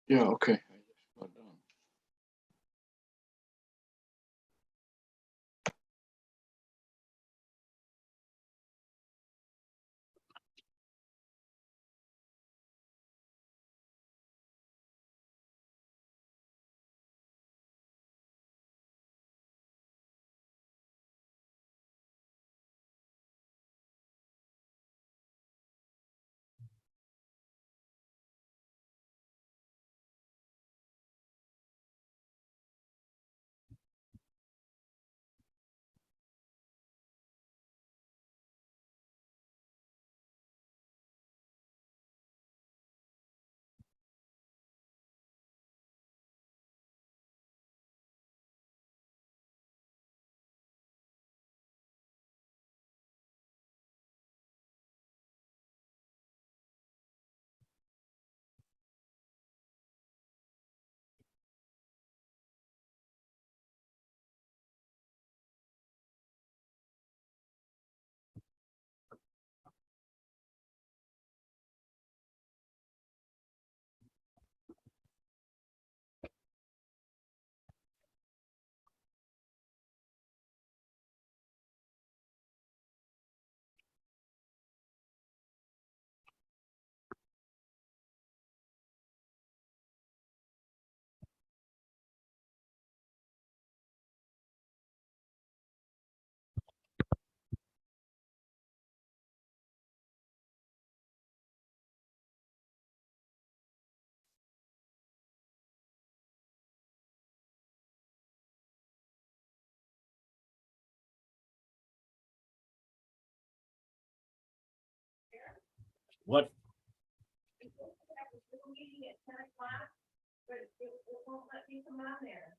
Yeah, okay. I just got done. What? But it won't let me come on there.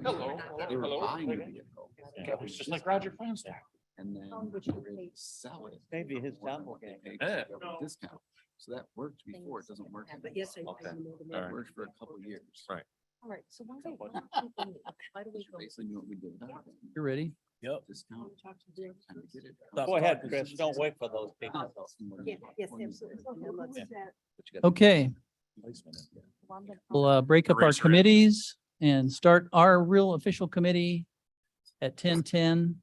Hello. They were Hello. buying a vehicle. It was just like Roger Feinstein. And then they were able to sell it. Maybe his for son what will they get paid Yeah. for the discount. So that worked before. It doesn't work. But yes, I. Okay. It All right. worked for a couple of years. Right. All right, so why do we go? Basically knew what we did. You're ready? Discount. Talk to Jim. Kind of get it. Go ahead, Chris. Don't wait for those people. Yeah, yes, absolutely. And let's- Okay, we'll break up our Eraser it. committees and start our real official committee at 10:10.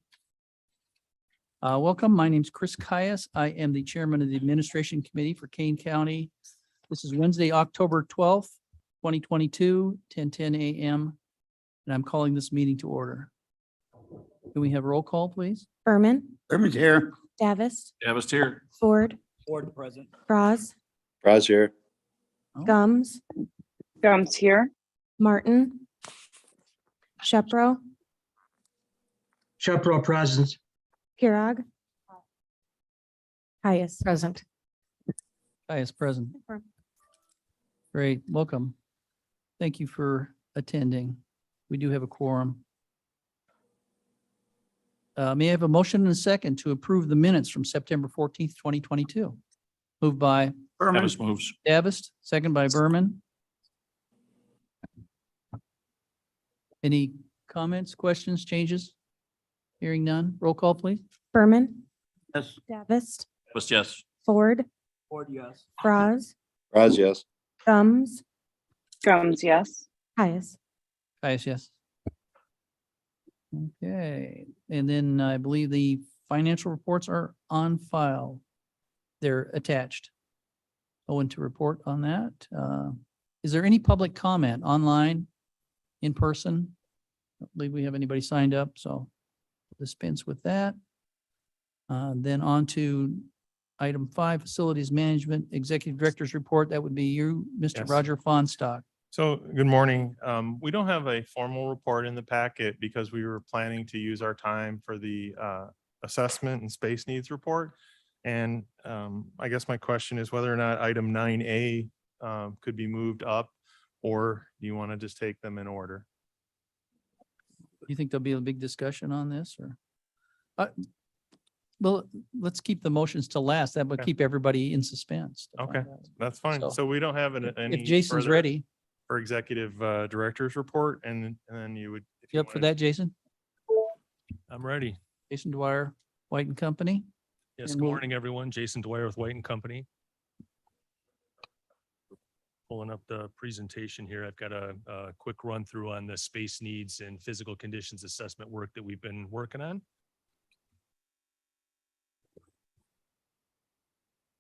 Welcome, my name's Chris Caius. I am the chairman of the Administration Committee for Kane County. This is Wednesday, October 12th, 2022, 10:10 a.m. And I'm calling this meeting to order. Can we have roll call, please? Berman, Herman's here. Davis, Yeah, I was here. Ford, Ford present. Braz, Braz here. Oh, Gums, Gums here. Martin, Shepro, Shepro present. Pirog, Caius. Present. Caius present. Affirm. Great, welcome. Thank you for attending. We do have a quorum. May I have a motion and a second to approve the minutes from September 14th, 2022? Moved by Davis moves. Davis, second by Berman. Any comments, questions, changes? Hearing none. Roll call, please. Berman, Yes. Davis, Was yes. Ford, Ford, yes. Braz, Braz, yes. Gums, Gums, yes. Caius. Caius, yes. Okay, and then I believe the financial reports are on file. They're attached. Owen to report on that. Is there any public comment online, in person? I don't believe we have anybody signed up, so dispense with that. Then on to item 5, facilities management, executive director's report. That would be you, Mr. Yes. Roger Fonstock. So, good morning. We don't have a formal report in the packet because we were planning to use our time for the assessment and space needs report. And I guess my question is whether or not item 9A could be moved up, or do you want to just take them in order? Do you think there'll be a big discussion on this or? Well, let's keep the motions to last. That would Okay. keep everybody in suspense. to Okay. find out. That's fine. So, So we don't have any. If Jason's further ready, For executive director's report, and then you would. if you up for wanted- that, Jason? I'm ready. Jason Dwyer, White and Company. Yes, And good we'll- morning, everyone. Jason Dwyer with White and Company. Pulling up the presentation here. I've got a quick run through on the space needs and physical conditions assessment work that we've been working on.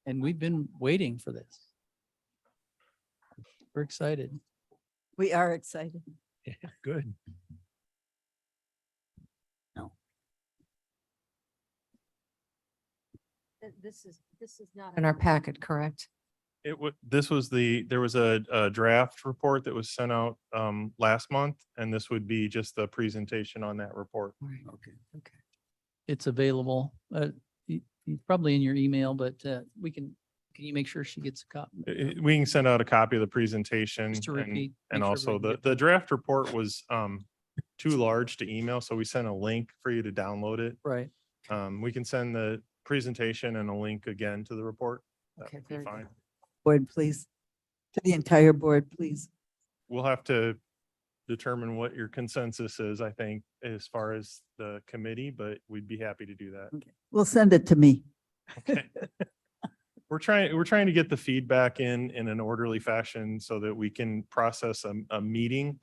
And we've been waiting for this. We're excited. We are excited. Yeah, good. This is not in our packet, correct? It would, there was a draft report that was sent out last month, and this would be just the presentation on that report. Okay. Okay. It's available. It's probably in your email, but can you make sure she gets a copy? We can send out a copy of the presentation. Just to repeat, And make sure also everybody the gets draft report was too large to email, so we sent a link for you to download it. Right. We can send the presentation and a link again to the report. That Okay, would be very good. fine. Board, please. To the entire board, please. We'll have to determine what your consensus is, I think, as far as the committee, but we'd be happy to do that. We'll send it to me. Okay. We're trying to get the feedback in an orderly fashion so that we can process a meeting,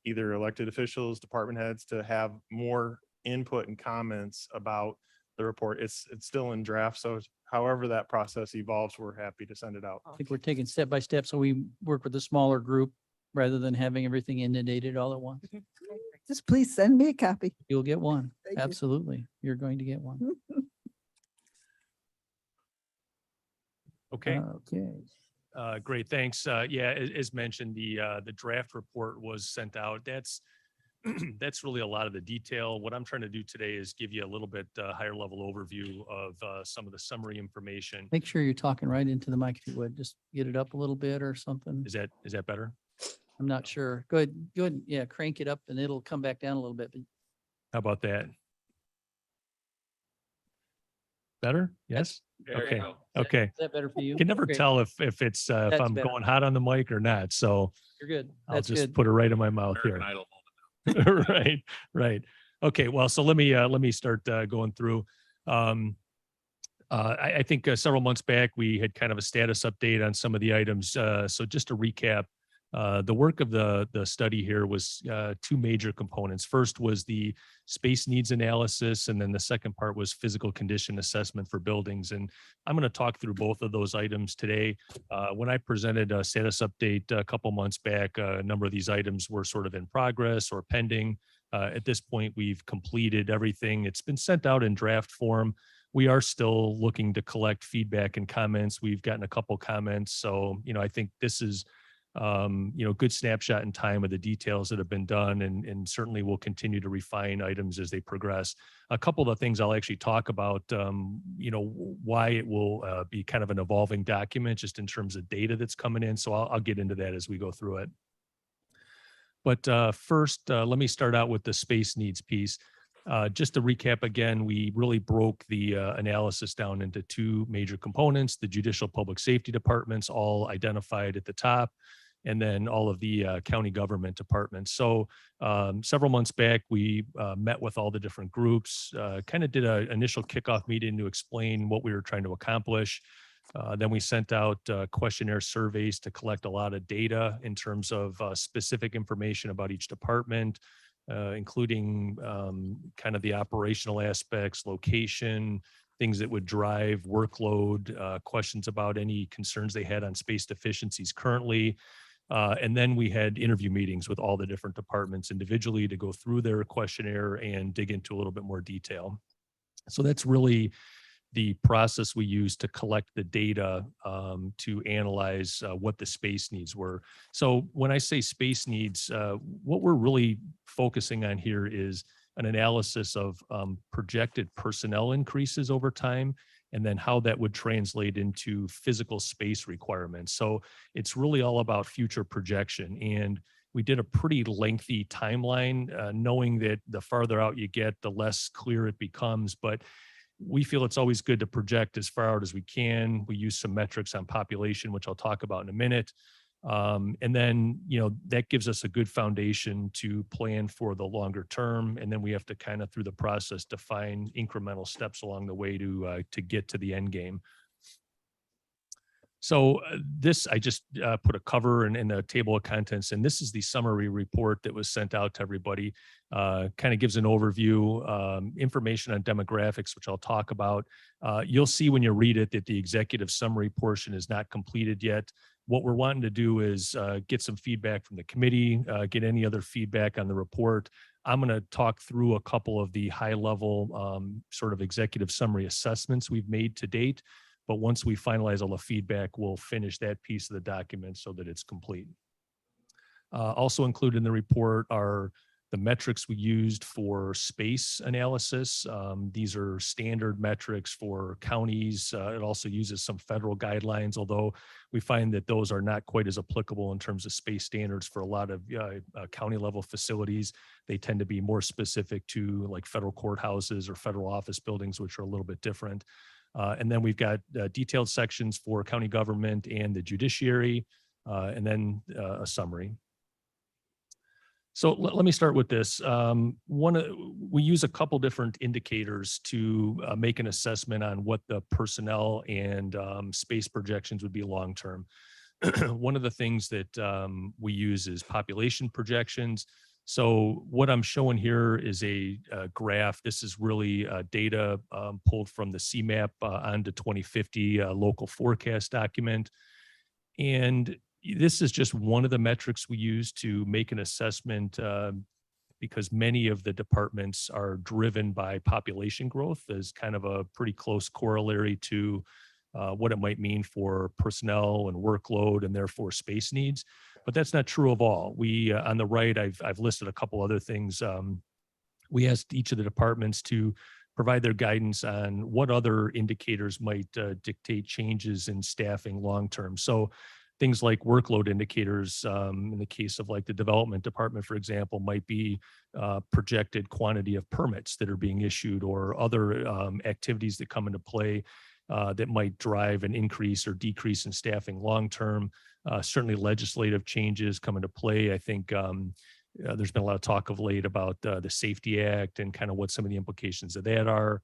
either elected officials, department heads, to have more input and comments about the report. It's still in draft, so however that process evolves, we're happy to send it out. I think we're taking step by step, so we work with a smaller group rather than having everything inundated all at once. Just please send me a copy. You'll get one. Thank you. Absolutely. You're going to get one. Okay. Okay. Great, thanks. Yeah, as mentioned, the draft report was sent out. That's that's really a lot of the detail. What I'm trying to do today is give you a little bit higher level overview of some of the summary information. Make sure you're talking right into the mic if you would. Just get it up a little bit or something. Is that better? I'm not sure. Go ahead. Yeah, crank it up and it'll come back down a little bit. But How about that? Better? Yes? Okay. Okay. Is that better for you? Can never Great. tell if it's if That's I'm better. going hot on the mic or not. So You're good. I'll That's just good. put it right in my mouth here. American Idol moment. Right, right. Okay, well, so let me start going through. I think several months back, we had kind of a status update on some of the items. So just to recap, the work of the study here was two major components. First was the space needs analysis, and then the second part was physical condition assessment for buildings. And I'm going to talk through both of those items today. When I presented a status update a couple months back, a number of these items were sort of in progress or pending. At this point, we've completed everything. It's been sent out in draft form. We are still looking to collect feedback and comments. We've gotten a couple comments. So, I think this is good snapshot in time of the details that have been done, and certainly we'll continue to refine items as they progress. A couple of the things I'll actually talk about, why it will be kind of an evolving document just in terms of data that's coming in. So I'll get into that as we go through it. But first, let me start out with the space needs piece. Just to recap again, we really broke the analysis down into two major components: the judicial public safety departments, all identified at the top, and then all of the county government departments. So several months back, we met with all the different groups, kind of did an initial kickoff meeting to explain what we were trying to accomplish. Then we sent out questionnaire surveys to collect a lot of data in terms of specific information about each department, including kind of the operational aspects, location, things that would drive workload, questions about any concerns they had on space deficiencies currently. And then we had interview meetings with all the different departments individually to go through their questionnaire and dig into a little bit more detail. So that's really the process we use to collect the data to analyze what the space needs were. So when I say space needs, what we're really focusing on here is an analysis of projected personnel increases over time, and then how that would translate into physical space requirements. So it's really all about future projection. And we did a pretty lengthy timeline, knowing that the farther out you get, the less clear it becomes. But we feel it's always good to project as far out as we can. We use some metrics on population, which I'll talk about in a minute. And then, that gives us a good foundation to plan for the longer term. And then we have to kind of through the process define incremental steps along the way to get to the end game. So this, I just put a cover in a table of contents, and this is the summary report that was sent out to everybody. Kind of gives an overview, information on demographics, which I'll talk about. You'll see when you read it that the executive summary portion is not completed yet. What we're wanting to do is get some feedback from the committee, get any other feedback on the report. I'm going to talk through a couple of the high level sort of executive summary assessments we've made to date. But once we finalize all the feedback, we'll finish that piece of the document so that it's complete. Also included in the report are the metrics we used for space analysis. These are standard metrics for counties. It also uses some federal guidelines, although we find that those are not quite as applicable in terms of space standards for a lot of county level facilities. They tend to be more specific to like federal courthouses or federal office buildings, which are a little bit different. And then we've got detailed sections for county government and the judiciary, and then a summary. So let me start with this. We use a couple different indicators to make an assessment on what the personnel and space projections would be long-term. One of the things that we use is population projections. So what I'm showing here is a graph. This is really data pulled from the CMAP onto 2050 local forecast document. And this is just one of the metrics we use to make an assessment because many of the departments are driven by population growth as kind of a pretty close corollary to what it might mean for personnel and workload and therefore space needs. But that's not true of all. We on the right, I've listed a couple other things. We asked each of the departments to provide their guidance on what other indicators might dictate changes in staffing long-term. So things like workload indicators, in the case of like the development department, for example, might be projected quantity of permits that are being issued or other activities that come into play that might drive an increase or decrease in staffing long-term. Certainly legislative changes come into play. I think there's been a lot of talk of late about the Safety Act and kind of what some of the implications of that are.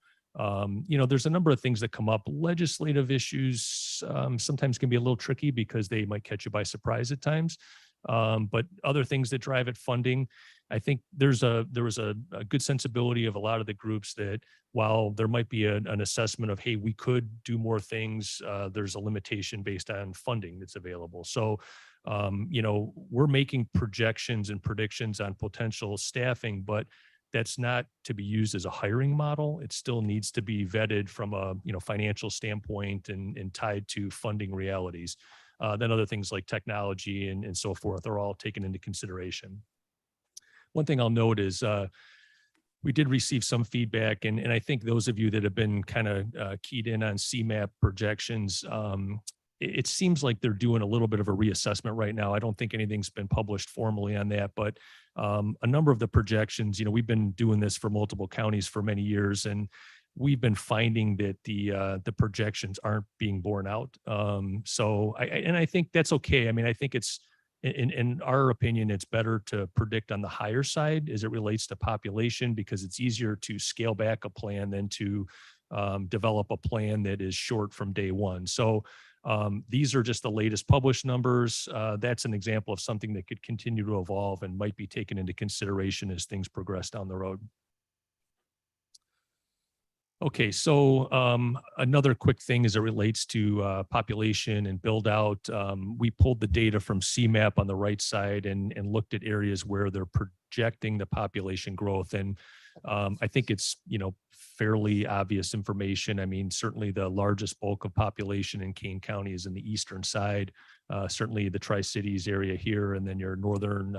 There's a number of things that come up. Legislative issues sometimes can be a little tricky because they might catch you by surprise at times. But other things that drive it, funding, I think there was a good sensibility of a lot of the groups that while there might be an assessment of, hey, we could do more things, there's a limitation based on funding that's available. So, we're making projections and predictions on potential staffing, but that's not to be used as a hiring model. It still needs to be vetted from a financial standpoint and tied to funding realities. Then other things like technology and so forth are all taken into consideration. One thing I'll note is we did receive some feedback, and I think those of you that have been kind of keyed in on CMAP projections, it seems like they're doing a little bit of a reassessment right now. I don't think anything's been published formally on that, but a number of the projections, we've been doing this for multiple counties for many years, and we've been finding that the projections aren't being borne out. So I think that's okay. I mean, I think it's, in our opinion, it's better to predict on the higher side as it relates to population because it's easier to scale back a plan than to develop a plan that is short from day one. So these are just the latest published numbers. That's an example of something that could continue to evolve and might be taken into consideration as things progress down the road. Okay, so another quick thing as it relates to population and build out, we pulled the data from CMAP on the right side and looked at areas where they're projecting the population growth. And I think it's, fairly obvious information. I mean, certainly the largest bulk of population in Kane County is in the eastern side, certainly the Tri-Cities area here, and then your northern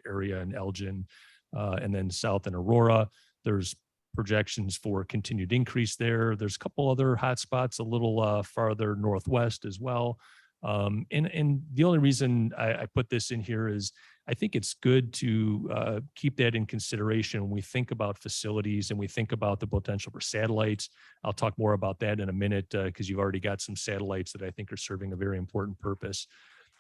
area in Elgin, and then south in Aurora. There's projections for continued increase there. There's a couple other hotspots a little farther northwest as well. And the only reason I put this in here is I think it's good to keep that in consideration when we think about facilities and we think about the potential for satellites. I'll talk more about that in a minute because you've already got some satellites that I think are serving a very important purpose.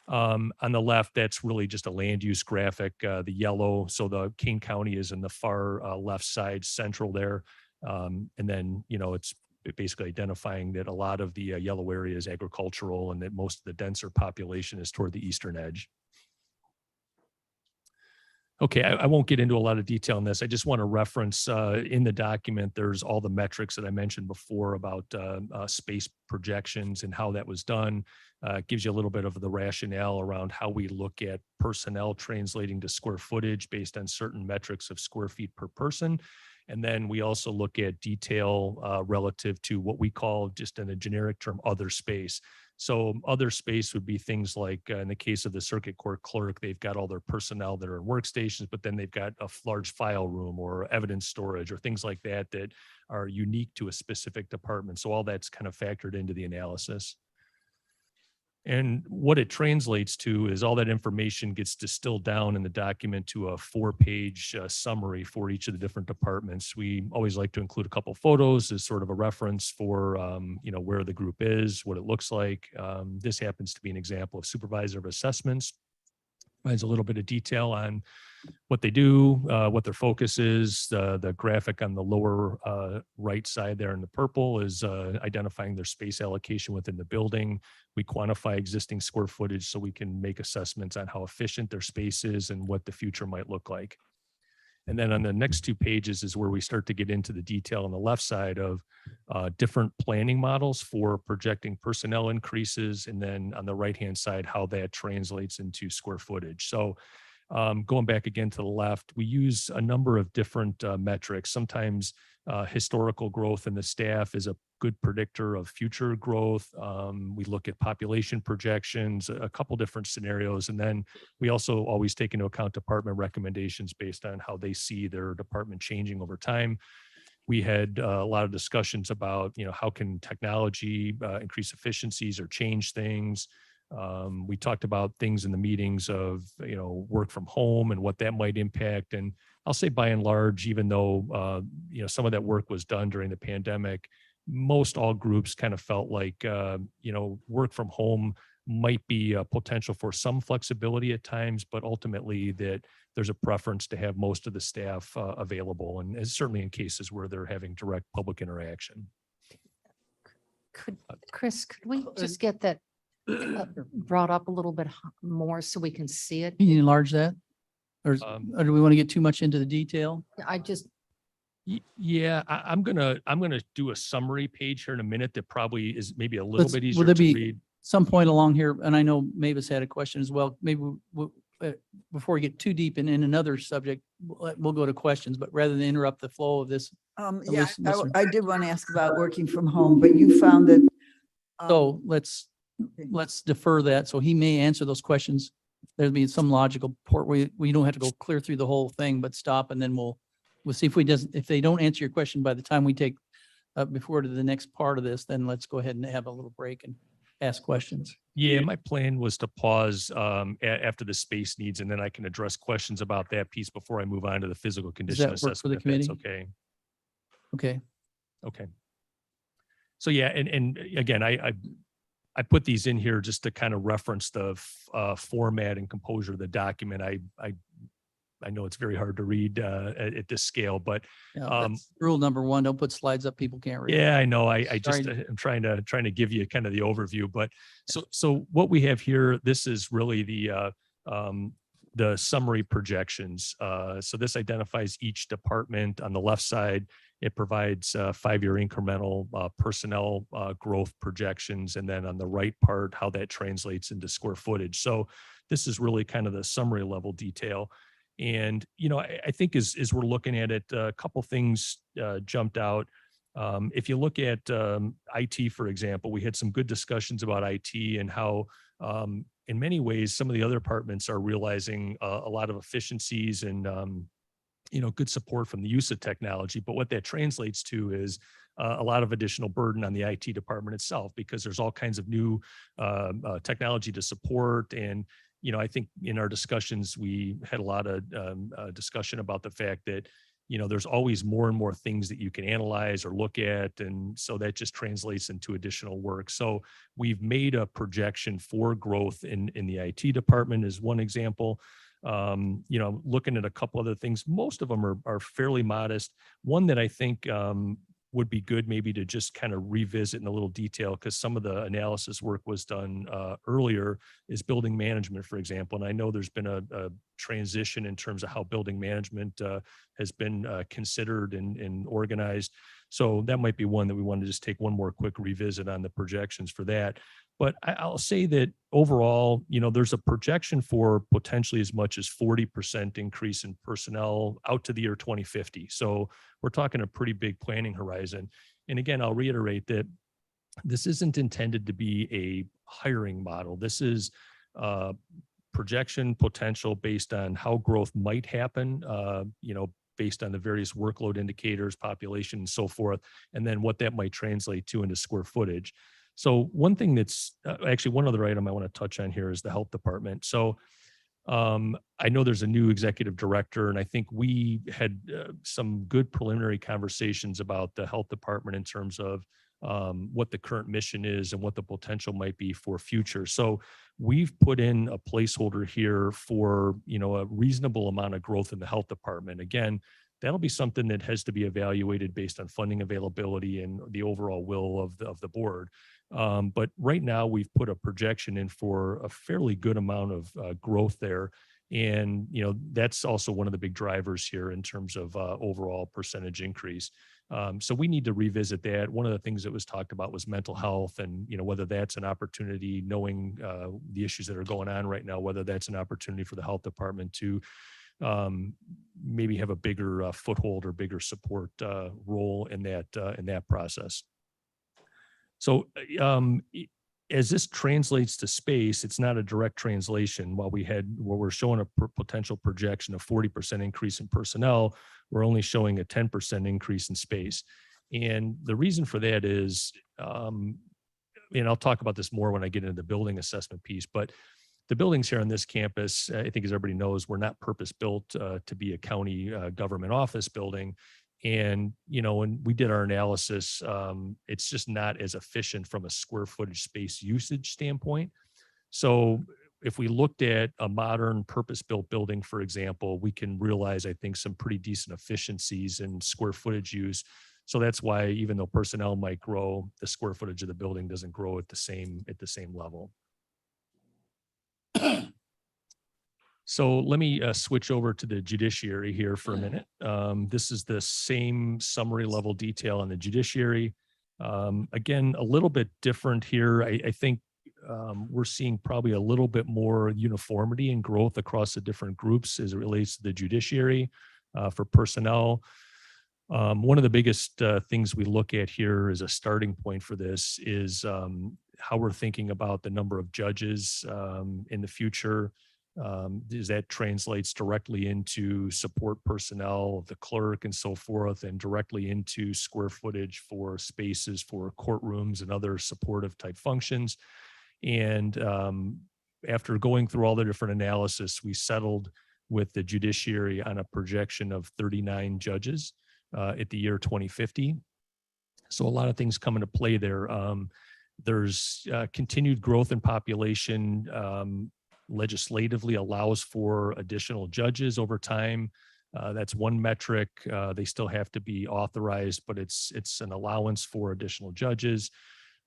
On the left, that's really just a land use graphic, the yellow. So the Kane County is in the far left side central there. And then, it's basically identifying that a lot of the yellow area is agricultural and that most of the denser population is toward the eastern edge. Okay, I won't get into a lot of detail on this. I just want to reference in the document, there's all the metrics that I mentioned before about space projections and how that was done. It gives you a little bit of the rationale around how we look at personnel translating to square footage based on certain metrics of square feet per person. And then we also look at detail relative to what we call, just in a generic term, other space. So other space would be things like in the case of the circuit court clerk, they've got all their personnel that are in workstations, but then they've got a large file room or evidence storage or things like that that are unique to a specific department. So all that's kind of factored into the analysis. And what it translates to is all that information gets distilled down in the document to a 4-page summary for each of the different departments. We always like to include a couple photos as sort of a reference for, where the group is, what it looks like. This happens to be an example of supervisor of assessments. Provides a little bit of detail on what they do, what their focus is. The graphic on the lower right side there in the purple is identifying their space allocation within the building. We quantify existing square footage so we can make assessments on how efficient their space is and what the future might look like. And then on the next 2 pages is where we start to get into the detail on the left side of different planning models for projecting personnel increases. And then on the right-hand side, how that translates into square footage. So going back again to the left, we use a number of different metrics. Sometimes historical growth in the staff is a good predictor of future growth. We look at population projections, a couple different scenarios. And then we also always take into account department recommendations based on how they see their department changing over time. We had a lot of discussions about, how can technology increase efficiencies or change things. We talked about things in the meetings of, work from home and what that might impact. And I'll say by and large, even though, some of that work was done during the pandemic, most all groups kind of felt like, work from home might be a potential for some flexibility at times, but ultimately that there's a preference to have most of the staff available. And certainly in cases where they're having direct public interaction. Chris, could we just get that brought up a little bit more so we can see it? Can you enlarge that? Or do we want to get too much into the detail? I just, Yeah, I'm gonna do a summary page here in a minute that probably is maybe a little Let's- bit will easier there to be- read. Some point along here, and I know Mavis had a question as well. Maybe before we get too deep in another subject, we'll go to questions, but rather than interrupt the flow of this. Yeah, Listen. I did want to ask about working from home, but you found that. So let's defer that. So he may answer those questions. There'll be some logical port where we don't have to go clear through the whole thing, but stop and then we'll see if they don't answer your question by the time we take before to the next part of this, then let's go ahead and have a little break and ask questions. Yeah, my plan was to pause after the space needs, and then I can address questions about that piece before I move on to the physical condition that work for the assessment. If that's committee? okay. Okay. So yeah, and again, I put these in here just to kind of reference the format and composure of the document. I know it's very hard to read at this scale, but That's rule number 1, don't put slides up people can't read. yeah, I know. I just Sorry. I'm trying to give you kind of the overview. But so what we have here, this is really the summary projections. So this identifies each department. On the left side, it provides 5-year incremental personnel growth projections, and then on the right part, how that translates into square footage. So this is really kind of the summary level detail. And, I think as we're looking at it, a couple things jumped out. If you look at IT, for example, we had some good discussions about IT and how, in many ways, some of the other departments are realizing a lot of efficiencies and, good support from the use of technology. But what that translates to is a lot of additional burden on the IT department itself, because there's all kinds of new technology to support. And I think in our discussions, we had a lot of discussion about the fact that, there's always more and more things that you can analyze or look at. And so that just translates into additional work. So we've made a projection for growth in the IT department as one example. Looking at a couple other things, most of them are fairly modest. One that I think would be good maybe to just kind of revisit in a little detail, because some of the analysis work was done earlier, is building management, for example. And I know there's been a transition in terms of how building management has been considered and organized. So that might be one that we want to just take one more quick revisit on the projections for that. But I'll say that overall, there's a projection for potentially as much as 40% increase in personnel out to the year 2050. So we're talking a pretty big planning horizon. And again, I'll reiterate that this isn't intended to be a hiring model. This is projection potential based on how growth might happen, based on the various workload indicators, population, and so forth, and then what that might translate to into square footage. So one thing that's actually one other item I want to touch on here is the health department. So I know there's a new executive director, and I think we had some good preliminary conversations about the health department in terms of what the current mission is and what the potential might be for future. So we've put in a placeholder here for, a reasonable amount of growth in the health department. Again, that'll be something that has to be evaluated based on funding availability and the overall will of the board. But right now we've put a projection in for a fairly good amount of growth there. And, that's also one of the big drivers here in terms of overall percentage increase. So we need to revisit that. One of the things that was talked about was mental health, and, whether that's an opportunity, knowing the issues that are going on right now, whether that's an opportunity for the health department to maybe have a bigger foothold or bigger support role in that process. So as this translates to space, it's not a direct translation. While we're showing a potential projection of 40% increase in personnel, we're only showing a 10% increase in space. And the reason for that is, and I'll talk about this more when I get into the building assessment piece, but the buildings here on this campus, I think as everybody knows, were not purpose-built to be a county government office building. And, when we did our analysis, it's just not as efficient from a square footage space usage standpoint. So if we looked at a modern purpose-built building, for example, we can realize, I think, some pretty decent efficiencies in square footage use. So that's why, even though personnel might grow, the square footage of the building doesn't grow at the same level. So let me switch over to the judiciary here for a minute. This is the same summary level detail on the judiciary. Again, a little bit different here. I think we're seeing probably a little bit more uniformity and growth across the different groups as it relates to the judiciary for personnel. One of the biggest things we look at here as a starting point for this is how we're thinking about the number of judges in the future. As that translates directly into support personnel, the clerk and so forth, and directly into square footage for spaces for courtrooms and other supportive type functions. And after going through all the different analysis, we settled with the judiciary on a projection of 39 judges at the year 2050. So a lot of things come into play there. There's continued growth in population. Legislatively allows for additional judges over time. That's one metric. They still have to be authorized, but it's an allowance for additional judges.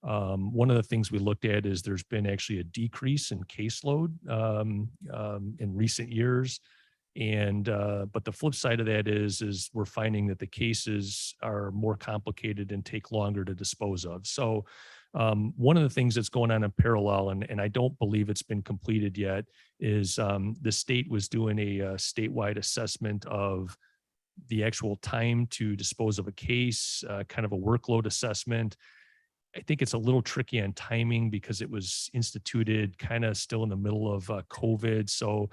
One of the things we looked at is there's been actually a decrease in caseload in recent years. And but the flip side of that is we're finding that the cases are more complicated and take longer to dispose of. So one of the things that's going on in parallel, and I don't believe it's been completed yet, is the state was doing a statewide assessment of the actual time to dispose of a case, kind of a workload assessment. I think it's a little tricky on timing because it was instituted kind of still in the middle of COVID. So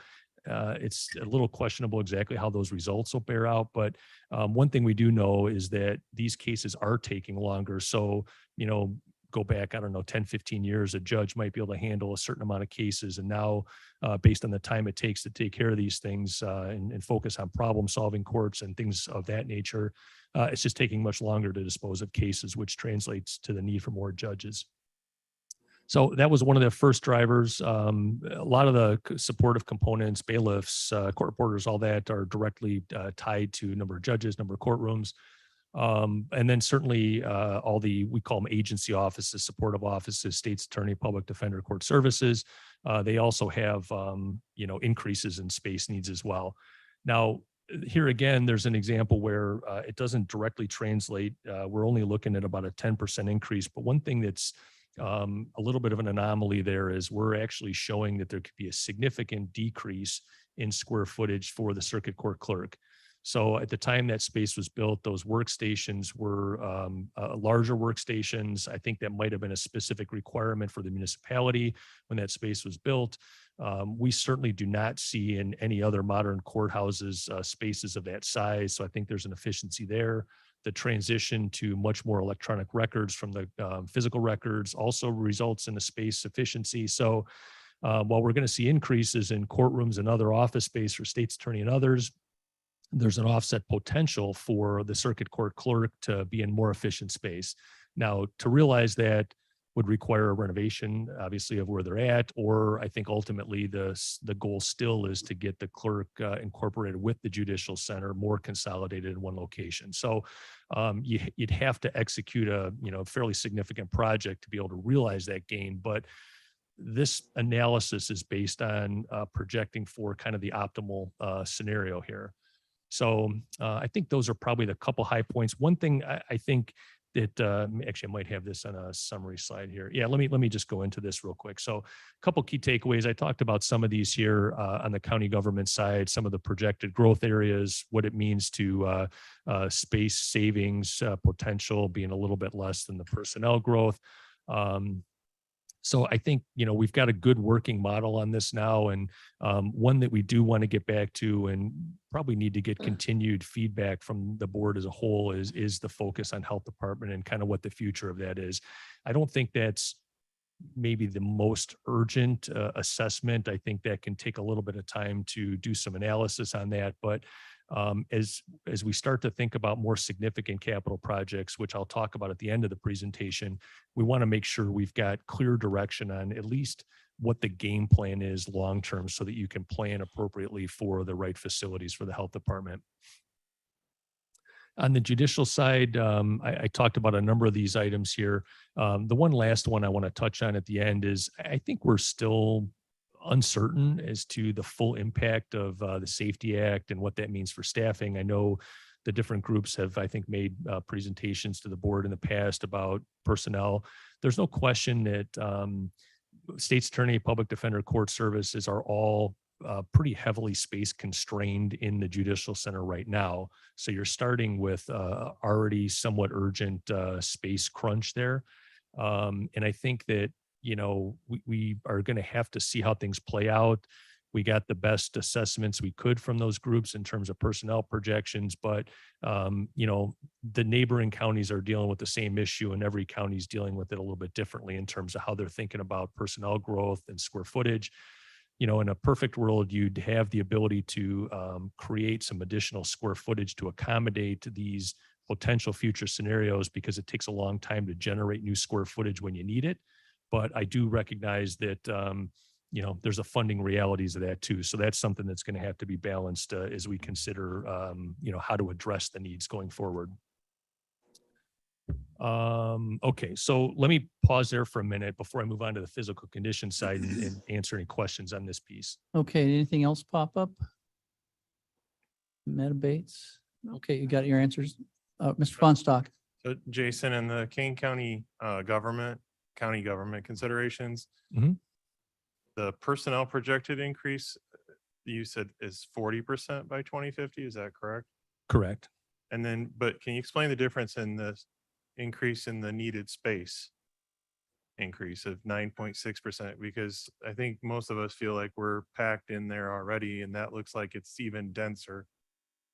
it's a little questionable exactly how those results will bear out. But one thing we do know is that these cases are taking longer. So, go back, 10, 15 years, a judge might be able to handle a certain amount of cases. And now, based on the time it takes to take care of these things and focus on problem solving courts and things of that nature, it's just taking much longer to dispose of cases, which translates to the need for more judges. So that was one of the first drivers. A lot of the supportive components, bailiffs, court reporters, all that are directly tied to number of judges, number of courtrooms. And then certainly all we call them agency offices, supportive offices, state's attorney, public defender, court services. They also have, increases in space needs as well. Now, here again, there's an example where it doesn't directly translate. We're only looking at about a 10% increase. But one thing that's a little bit of an anomaly there is we're actually showing that there could be a significant decrease in square footage for the circuit court clerk. So at the time that space was built, those workstations were larger workstations. I think that might have been a specific requirement for the municipality when that space was built. We certainly do not see in any other modern courthouses spaces of that size. So I think there's an efficiency there. The transition to much more electronic records from the physical records also results in a space efficiency. So while we're going to see increases in courtrooms and other office space for state's attorney and others, there's an offset potential for the circuit court clerk to be in more efficient space. Now, to realize that would require a renovation, obviously, of where they're at, or I think ultimately the goal still is to get the clerk incorporated with the Judicial Center, more consolidated in one location. So you'd have to execute a fairly significant project to be able to realize that gain, but this analysis is based on projecting for kind of the optimal scenario here. So I think those are probably the couple high points. One thing I think that actually I might have this on a summary slide here. Yeah, let me just go into this real quick. So a couple key takeaways. I talked about some of these here on the county government side, some of the projected growth areas, what it means to space savings potential being a little bit less than the personnel growth. So I think, we've got a good working model on this now, and one that we do want to get back to and probably need to get continued feedback from the board as a whole is the focus on health department and kind of what the future of that is. I don't think that's maybe the most urgent assessment. I think that can take a little bit of time to do some analysis on that, but as we start to think about more significant capital projects, which I'll talk about at the end of the presentation, we want to make sure we've got clear direction on at least what the game plan is long-term so that you can plan appropriately for the right facilities for the health department. On the judicial side, I talked about a number of these items here. The one last one I want to touch on at the end is I think we're still uncertain as to the full impact of the Safety Act and what that means for staffing. I know the different groups have, I think, made presentations to the board in the past about personnel. There's no question that state's attorney, public defender, court services are all pretty heavily space constrained in the Judicial Center right now. So you're starting with already somewhat urgent space crunch there. And I think that we are going to have to see how things play out. We got the best assessments we could from those groups in terms of personnel projections, but the neighboring counties are dealing with the same issue, and every county is dealing with it a little bit differently in terms of how they're thinking about personnel growth and square footage. In a perfect world, you'd have the ability to create some additional square footage to accommodate these potential future scenarios, because it takes a long time to generate new square footage when you need it. But I do recognize that, there's a funding realities of that too. So that's something that's going to have to be balanced as we consider, how to address the needs going forward. Okay, so let me pause there for a minute before I move on to the physical condition side and answer any questions on this piece. Okay, anything else pop up? Madam Bates? Okay, you got your answers. Mr. Fonstock? So Jason, in the Kane County county government considerations, Mhm. the personnel projected increase you said is 40% by 2050. Is that correct? Correct. And then, but can you explain the difference in the increase in the needed space increase of 9.6%? Because I think most of us feel like we're packed in there already, and that looks like it's even denser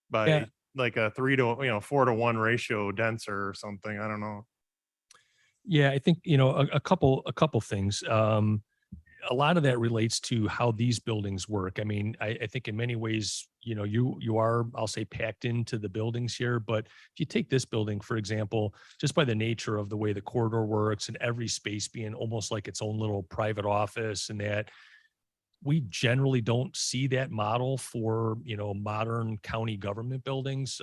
by like a 4-to-1 ratio denser or something. I don't know. Yeah, I think, a couple things. A lot of that relates to how these buildings work. I mean, I think in many ways, you are, I'll say, packed into the buildings here. But if you take this building, for example, just by the nature of the way the corridor works and every space being almost like its own little private office, and that we generally don't see that model for, modern county government buildings.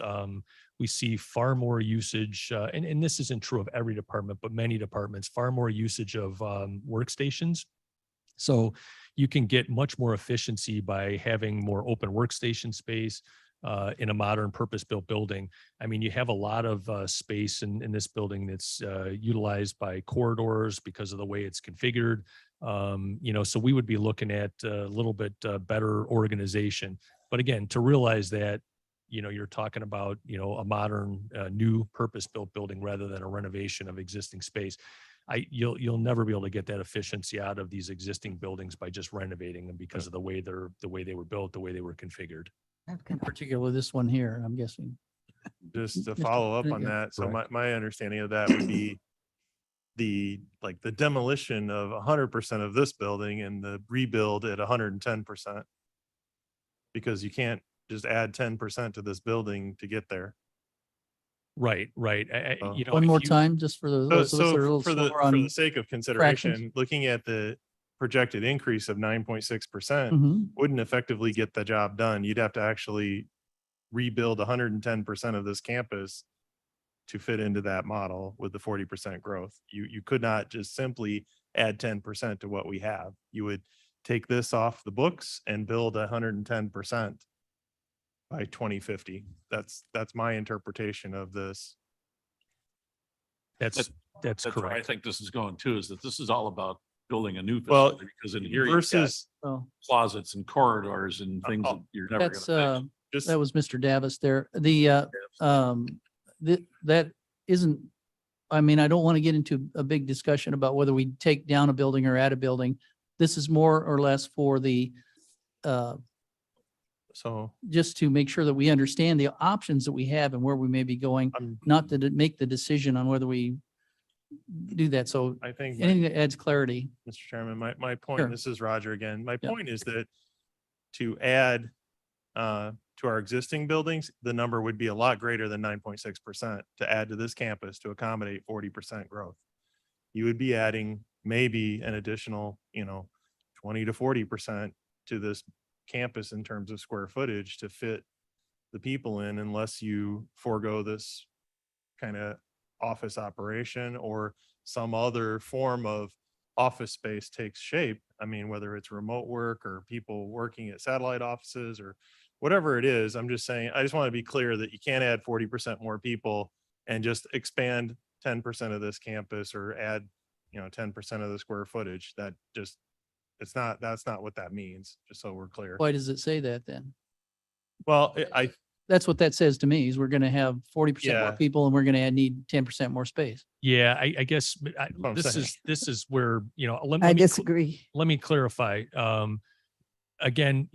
we see far more usage, and this isn't true of every department, but many departments, far more usage of workstations. So you can get much more efficiency by having more open workstation space in a modern purpose-built building. I mean, you have a lot of space in this building that's utilized by corridors because of the way it's configured. So we would be looking at a little bit better organization. But again, to realize that, you're talking about, a modern, new purpose-built building rather than a renovation of existing space. You'll never be able to get that efficiency out of these existing buildings by just renovating them because of the way they were built, the way they were configured. In particular, this one here, I'm guessing. Just to Mr. follow up on Yeah, that, so correct. my understanding of that would be the demolition of 100% of this building and the rebuild at 110%. Because you can't just add 10% to this building to get there. Right. Oh. One if more you- time, just for those of us that are a little for slower the on. sake of consideration, looking at the projected increase of 9.6% Mhm. wouldn't effectively get the job done. You'd have to actually rebuild 110% of this campus to fit into that model with the 40% growth. You could not just simply add 10% to what we have. You would take this off the books and build 110% by 2050. That's my interpretation of this. That's That's where I correct. think this is going too, is that this is all about building a new Well, facility, because in here you've got versus Well, closet and corridors and things that you're never that's, gonna fix. just that was Mr. Davis there. That isn't, I mean, I don't want to get into a big discussion about whether we take down a building or add a building. This is more or less for the, so just to make sure that we understand the options that we have and where we may be going, I'm, not to make the decision on whether we do that. So I think anything that adds clarity. Mr. Chairman, my point, Sure. this is Roger again. My Yeah. point is that to add to our existing buildings, the number would be a lot greater than 9.6% to add to this campus to accommodate 40% growth. You would be adding maybe an additional, 20 to 40% to this campus in terms of square footage to fit the people in, unless you forego this kind of office operation or some other form of office space takes shape. I mean, whether it's remote work or people working at satellite offices or whatever it is, I'm just saying, I just want to be clear that you can't add 40% more people and just expand 10% of this campus or add, 10% of the square footage. That just, that's not what that means, just so we're clear. Why does it say that then? Well, That's what that says to me, is we're going to have 40% more Yeah. people and we're going to need 10% more space. Yeah, I guess what I'm this saying. is where, I disagree. let me clarify. Again,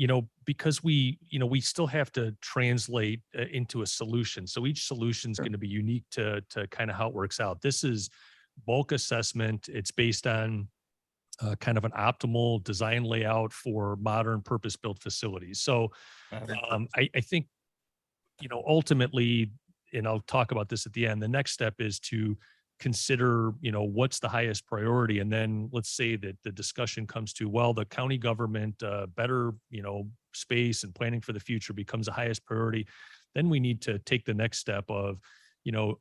because we still have to translate into a solution. So each solution is Sure. going to be unique to kind of how it works out. This is bulk assessment. It's based on kind of an optimal design layout for modern purpose-built facilities. So I think, ultimately, and I'll talk about this at the end, the next step is to consider, what's the highest priority. And then let's say that the discussion comes to, well, the county government, better, space and planning for the future becomes the highest priority. Then we need to take the next step of,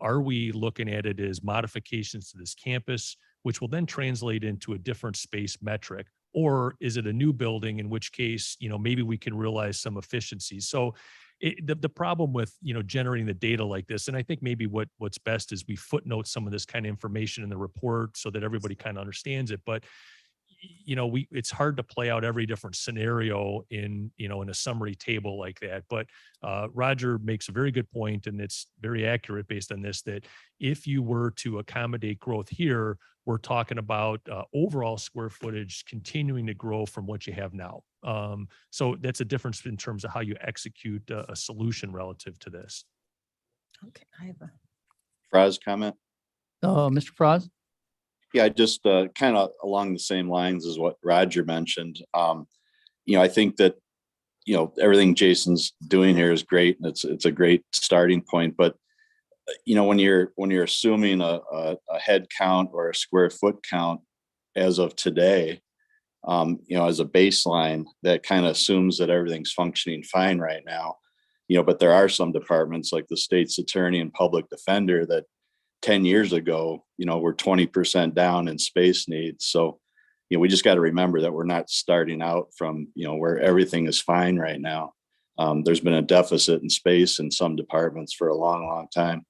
are we looking at it as modifications to this campus, which will then translate into a different space metric? Or is it a new building, in which case, maybe we can realize some efficiencies? So the problem with, generating the data like this, and I think maybe what's best is we footnote some of this kind of information in the report so that everybody kind of understands it. But, it's hard to play out every different scenario in a summary table like that. But Roger makes a very good point, and it's very accurate based on this, that if you were to accommodate growth here, we're talking about overall square footage continuing to grow from what you have now. So that's a difference in terms of how you execute a solution relative to this. Okay, I have a. Fraz comment? Mr. Frost? Yeah, just kind of along the same lines as what Roger mentioned. I think that, everything Jason's doing here is great, and it's a great starting point. But, when you're assuming a head count or a square foot count as of today, as a baseline, that kind of assumes that everything's functioning fine right now. But there are some departments like the state's attorney and public defender that 10 years ago, were 20% down in space needs. So, we just got to remember that we're not starting out from, where everything is fine right now. There's been a deficit in space in some departments for a long, long time.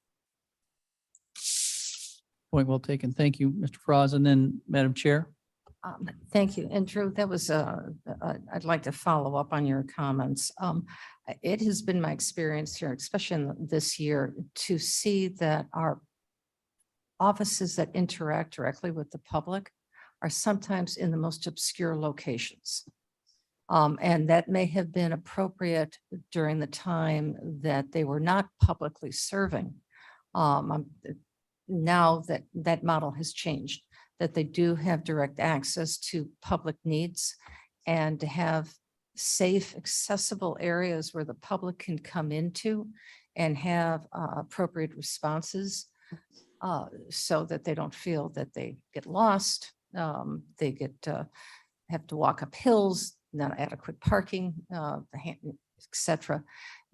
Point well taken. Thank you, Mr. Froz. And then Madam Chair. Thank you. And Drew, that was, I'd like to follow up on your comments. It has been my experience here, especially in this year, to see that our offices that interact directly with the public are sometimes in the most obscure locations. And that may have been appropriate during the time that they were not publicly serving. Now that model has changed, that they do have direct access to public needs and to have safe, accessible areas where the public can come into and have appropriate responses so that they don't feel that they get lost. They have to walk up hills, not adequate parking, et cetera.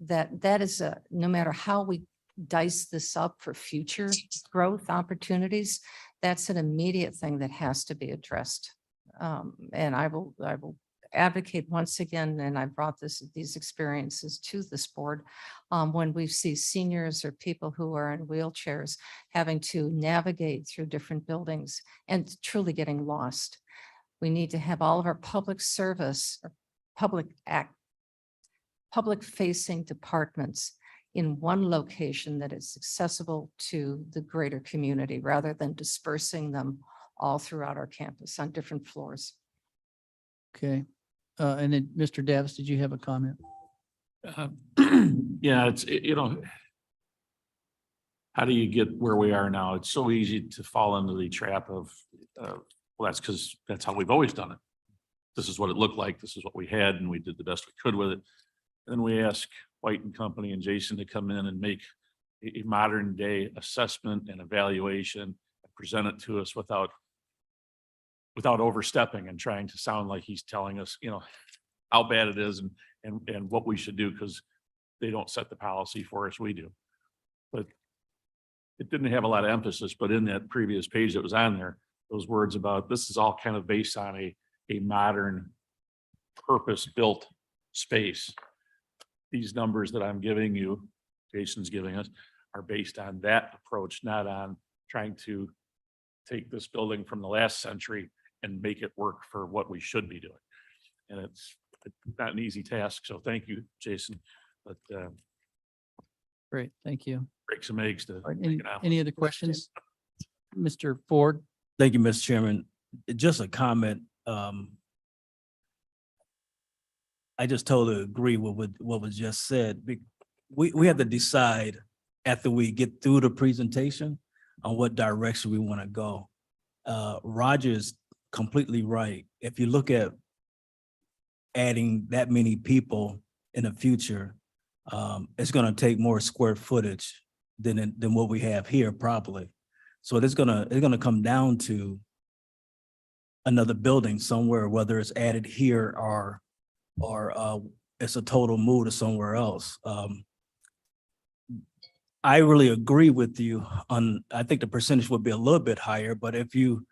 That is no matter how we dice this up for future growth opportunities, that's an immediate thing that has to be addressed. And I will advocate once again, and I brought these experiences to this board, when we see seniors or people who are in wheelchairs having to navigate through different buildings and truly getting lost. We need to have all of our public service, or public facing departments in one location that is accessible to the greater community rather than dispersing them all throughout our campus on different floors. Okay. And then Mr. Davis, did you have a comment? Yeah, how do you get where we are now? It's so easy to fall into the trap of, well, that's because that's how we've always done it. This is what it looked like. This is what we had, and we did the best we could with it. Then we ask White and Company and Jason to come in and make a modern day assessment and evaluation and present it to us without overstepping and trying to sound like he's telling us, how bad it is and what we should do, because they don't set the policy for us, we do. But it didn't have a lot of emphasis, but in that previous page that was on there, those words about this is all kind of based on a modern purpose-built space. These numbers that I'm giving you, Jason's giving us, are based on that approach, not on trying to take this building from the last century and make it work for what we should be doing. And it's not an easy task. So thank you, Jason. But Great, thank you. break some eggs to All right, make it out. any other questions? Mr. Ford? Thank you, Mr. Chairman. Just a comment. I just totally agree with what was just said. We have to decide after we get through the presentation on what direction we want to go. Roger is completely right. If you look at adding that many people in the future, it's going to take more square footage than what we have here probably. So it's gonna come down to another building somewhere, whether it's added here or it's a total move to somewhere else. I really agree with you on, I think the percentage would be a little bit higher, but if you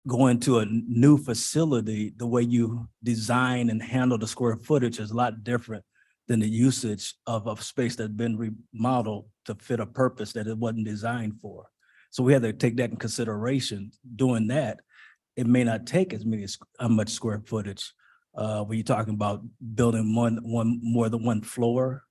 go into a new facility, the way you design and handle the square footage is a lot different than the usage of space that's been remodeled to fit a purpose that it wasn't designed for. So we have to take that in consideration. Doing that, it may not take as much square footage. When you're talking about building more than one floor,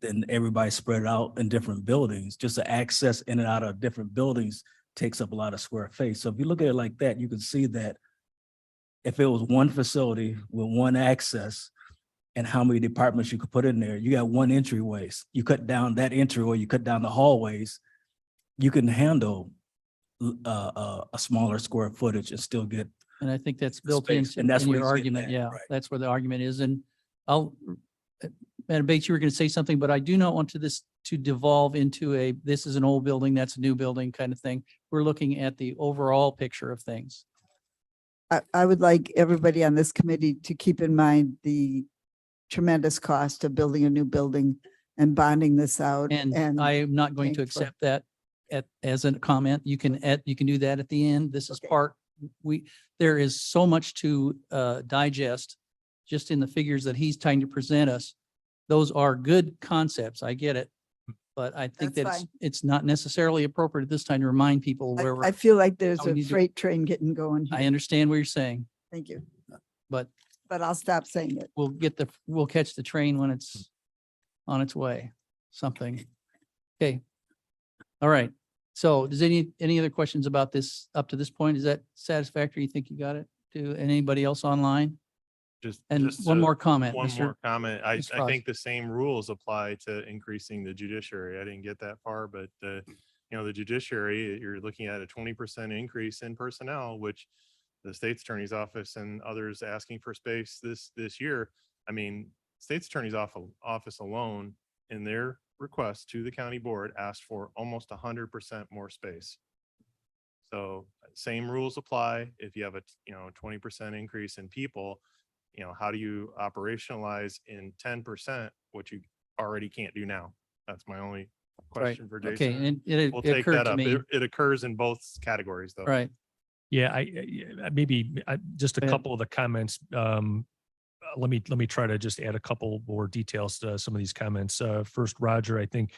then everybody spread out in different buildings. Just to access in and out of different buildings takes up a lot of square face. So if you look at it like that, you can see that if it was one facility with one access and how many departments you could put in there, you got one entryways. You cut down that entryway, you cut down the hallways, you can handle a smaller square footage and still get. And I think that's built Space, into and that's in what your he's getting argument. at, Yeah, right. that's where the argument is. And Madam Bates, you were going to say something, but I do not want this to devolve into this is an old building, that's a new building kind of thing. We're looking at the overall picture of things. I would like everybody on this committee to keep in mind the tremendous cost of building a new building and bonding this out. And I am not going to paying for- accept that as a comment. You can do that at the end. This is Okay. there is so much to digest just in the figures that he's trying to present us. Those are good concepts. I get it. But I think That's that fine. it's not necessarily appropriate at this time to remind people where I feel like there's how we a need to- freight train getting going I here. understand what you're saying, Thank you. but But I'll stop saying it. we'll catch the train when it's on its way, something. Okay. All right. So does any other questions about this up to this point? Is that satisfactory? You think you got it? To anybody else online? Just. And just one to- more comment, One Mr. more comment. I Mr. Frost. think the same rules apply to increasing the judiciary. I didn't get that far, but the judiciary, you're looking at a 20% increase in personnel, which the state's attorney's office and others asking for space this year. I mean, state's attorney's office alone in their request to the county board asked for almost 100% more space. So same rules apply. If you have a 20% increase in people, how do you operationalize in 10% what you already can't do now? That's my only question for Jason. Okay, and it We'll take occurred that to up. me, It occurs in both categories though. right? Yeah, maybe just a Go ahead. couple of the comments. Let me try to just add a couple more details to some of these comments. First, Roger, I think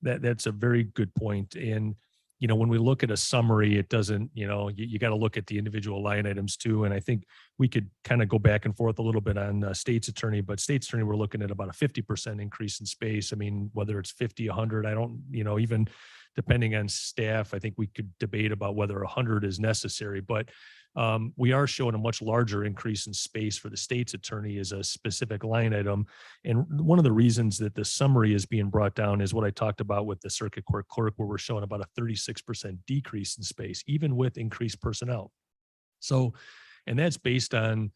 that's a very good point. And when we look at a summary, it doesn't, you got to look at the individual line items too. And I think we could kind of go back and forth a little bit on state's attorney, but state's attorney, we're looking at about a 50% increase in space. I mean, whether it's 50, 100, I don't, even depending on staff, I think we could debate about whether 100 is necessary, but we are showing a much larger increase in space for the state's attorney as a specific line item. And one of the reasons that the summary is being brought down is what I talked about with the circuit court clerk, where we're showing about a 36% decrease in space, even with increased personnel. So, and that's based on,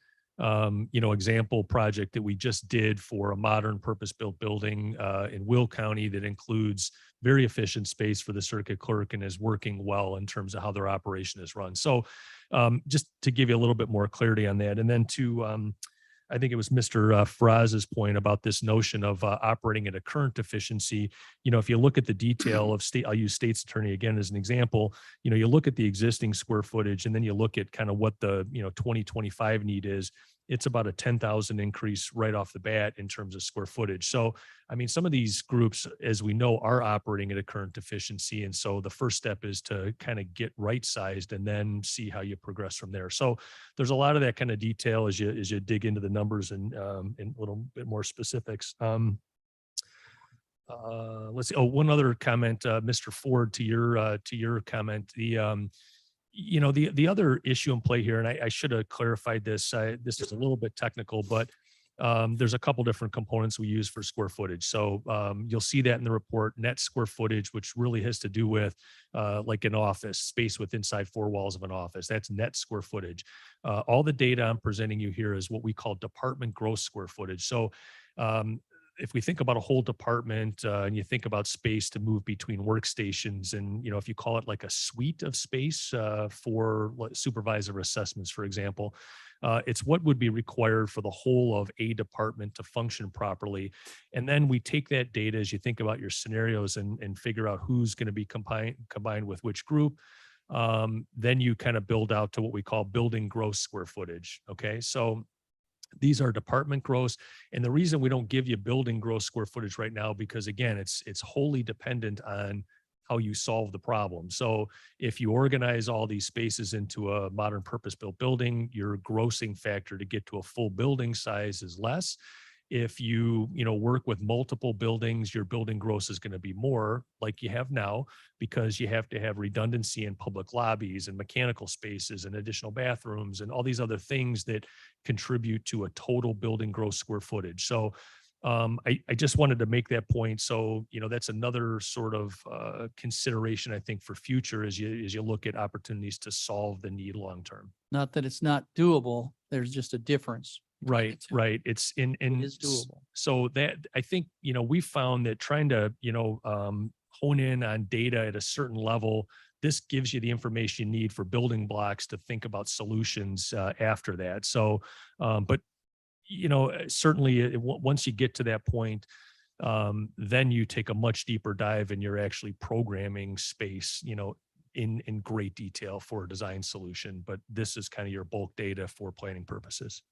example project that we just did for a modern purpose-built building in Will County that includes very efficient space for the circuit clerk and is working well in terms of how their operation is run. So just to give you a little bit more clarity on that. And then to, I think it was Mr. Fraz's point about this notion of operating at a current efficiency. If you look at the detail of state, I'll use state's attorney again as an example, you look at the existing square footage and then you look at kind of what the, 2025 need is. It's about a 10,000 increase right off the bat in terms of square footage. So, I mean, some of these groups, as we know, are operating at a current efficiency. And so the first step is to kind of get right sized and then see how you progress from there. So there's a lot of that kind of detail as you dig into the numbers and a little bit more specifics. Let's see. Oh, one other comment, Mr. Ford, to your comment. The other issue in play here, and I should have clarified this. This is a little bit technical, but there's a couple different components we use for square footage. So you'll see that in the report, net square footage, which really has to do with like an office space with inside four walls of an office. That's net square footage. All the data I'm presenting you here is what we call department gross square footage. So if we think about a whole department and you think about space to move between workstations and, if you call it like a suite of space for supervisor assessments, for example, it's what would be required for the whole of a department to function properly. And then we take that data as you think about your scenarios and figure out who's going to be combined with which group. Then you kind of build out to what we call building gross square footage. Okay. So these are department gross. And the reason we don't give you building gross square footage right now, because again, it's wholly dependent on how you solve the problem. So if you organize all these spaces into a modern purpose-built building, your grossing factor to get to a full building size is less. If you work with multiple buildings, your building gross is going to be more, like you have now, because you have to have redundancy in public lobbies and mechanical spaces and additional bathrooms and all these other things that contribute to a total building gross square footage. So I just wanted to make that point. So, that's another sort of consideration, I think, for future as you look at opportunities to solve the need long term. Not that it's not doable. There's just a difference. Right. It's in It is doable. So that I think, we found that trying to, hone in on data at a certain level, this gives you the information you need for building blocks to think about solutions after that. So, but certainly once you get to that point, then you take a much deeper dive and you're actually programming space, in great detail for a design solution. But this is kind of your bulk data for planning purposes.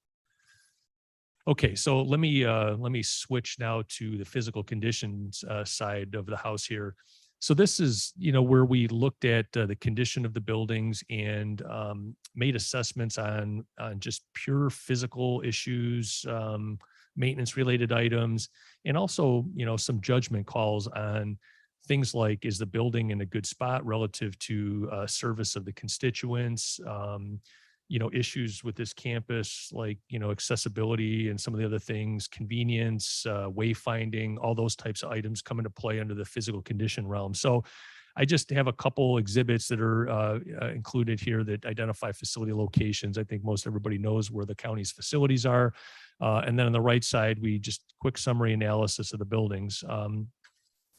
Okay, so let me switch now to the physical conditions side of the house here. So this is, where we looked at the condition of the buildings and made assessments on just pure physical issues, maintenance related items, and also, some judgment calls on things like, is the building in a good spot relative to service of the constituents, issues with this campus, like, accessibility and some of the other things, convenience, wayfinding, all those types of items come into play under the physical condition realm. So I just have a couple exhibits that are included here that identify facility locations. I think most everybody knows where the county's facilities are. And then on the right side, we just quick summary analysis of the buildings.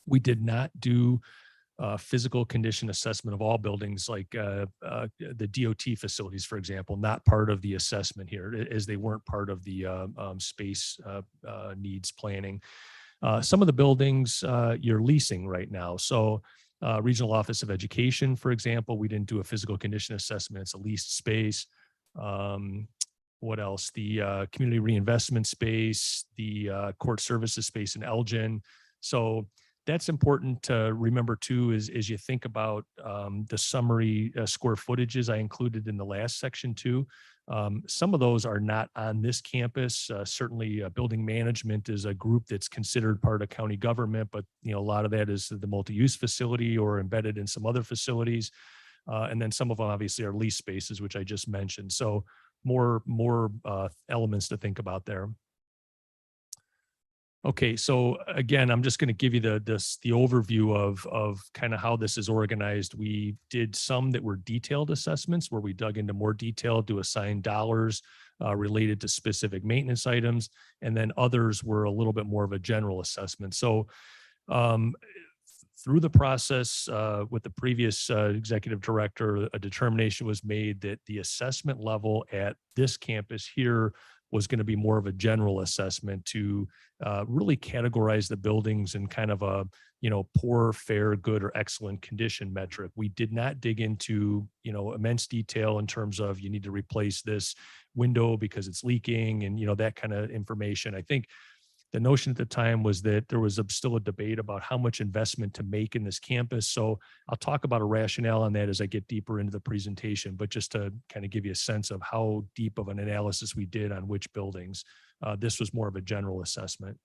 We did not do physical condition assessment of all buildings, like the DOT facilities, for example, not part of the assessment here, as they weren't part of the space needs planning. Some of the buildings you're leasing right now. So Regional Office of Education, for example, we didn't do a physical condition assessment. It's a leased space. What else? The community reinvestment space, the court services space in Elgin. So that's important to remember too, as you think about the summary square footages I included in the last section too. Some of those are not on this campus. Certainly building management is a group that's considered part of county government, but a lot of that is the multi-use facility or embedded in some other facilities. And then some of them obviously are lease spaces, which I just mentioned. So more elements to think about there. Okay, so again, I'm just going to give you the overview of kind of how this is organized. We did some that were detailed assessments where we dug into more detail to assign dollars related to specific maintenance items, and then others were a little bit more of a general assessment. So through the process with the previous executive director, a determination was made that the assessment level at this campus here was going to be more of a general assessment to really categorize the buildings in kind of a, poor, fair, good, or excellent condition metric. We did not dig into, immense detail in terms of you need to replace this window because it's leaking and, that kind of information. I think the notion at the time was that there was still a debate about how much investment to make in this campus. So I'll talk about a rationale on that as I get deeper into the presentation, but just to kind of give you a sense of how deep of an analysis we did on which buildings. This was more of a general assessment.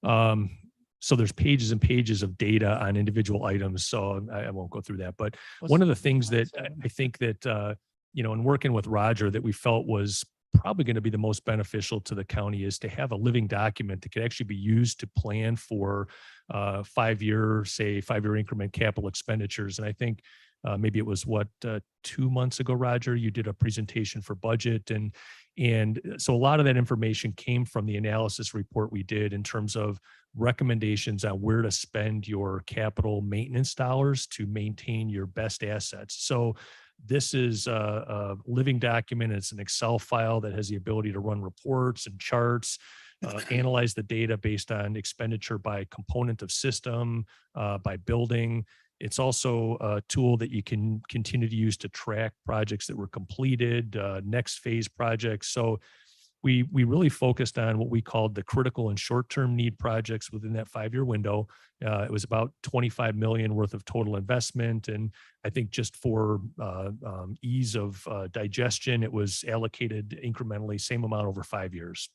So there's pages and pages of data on individual items, so I won't go through that. But one of the things that I think that, in working with Roger, that we felt was probably going to be the most beneficial to the county is to have a living document that could actually be used to plan for 5-year increment capital expenditures. And I think maybe it was 2 months ago, Roger, you did a presentation for budget. And so a lot of that information came from the analysis report we did in terms of recommendations on where to spend your capital maintenance dollars to maintain your best assets. So this is a living document. It's an Excel file that has the ability to run reports and charts, analyze the data based on expenditure by component of system, by building. It's also a tool that you can continue to use to track projects that were completed, next phase projects. So we really focused on what we called the critical and short-term need projects within that 5-year window. It was about $25 million worth of total investment. And I think just for ease of digestion, it was allocated incrementally, same amount over 5 years.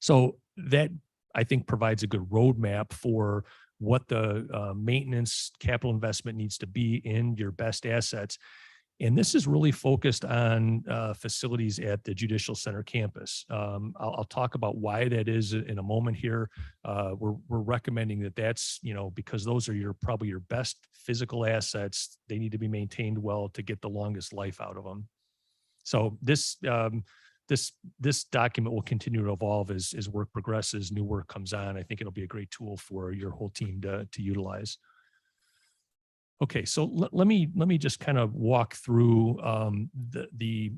So that, I think, provides a good roadmap for what the maintenance capital investment needs to be in your best assets. And this is really focused on facilities at the Judicial Center campus. I'll talk about why that is in a moment here. We're recommending that that's, because those are probably your best physical assets. They need to be maintained well to get the longest life out of them. So this document will continue to evolve as work progresses, new work comes on. I think it'll be a great tool for your whole team to utilize. Okay, so let me just kind of walk through the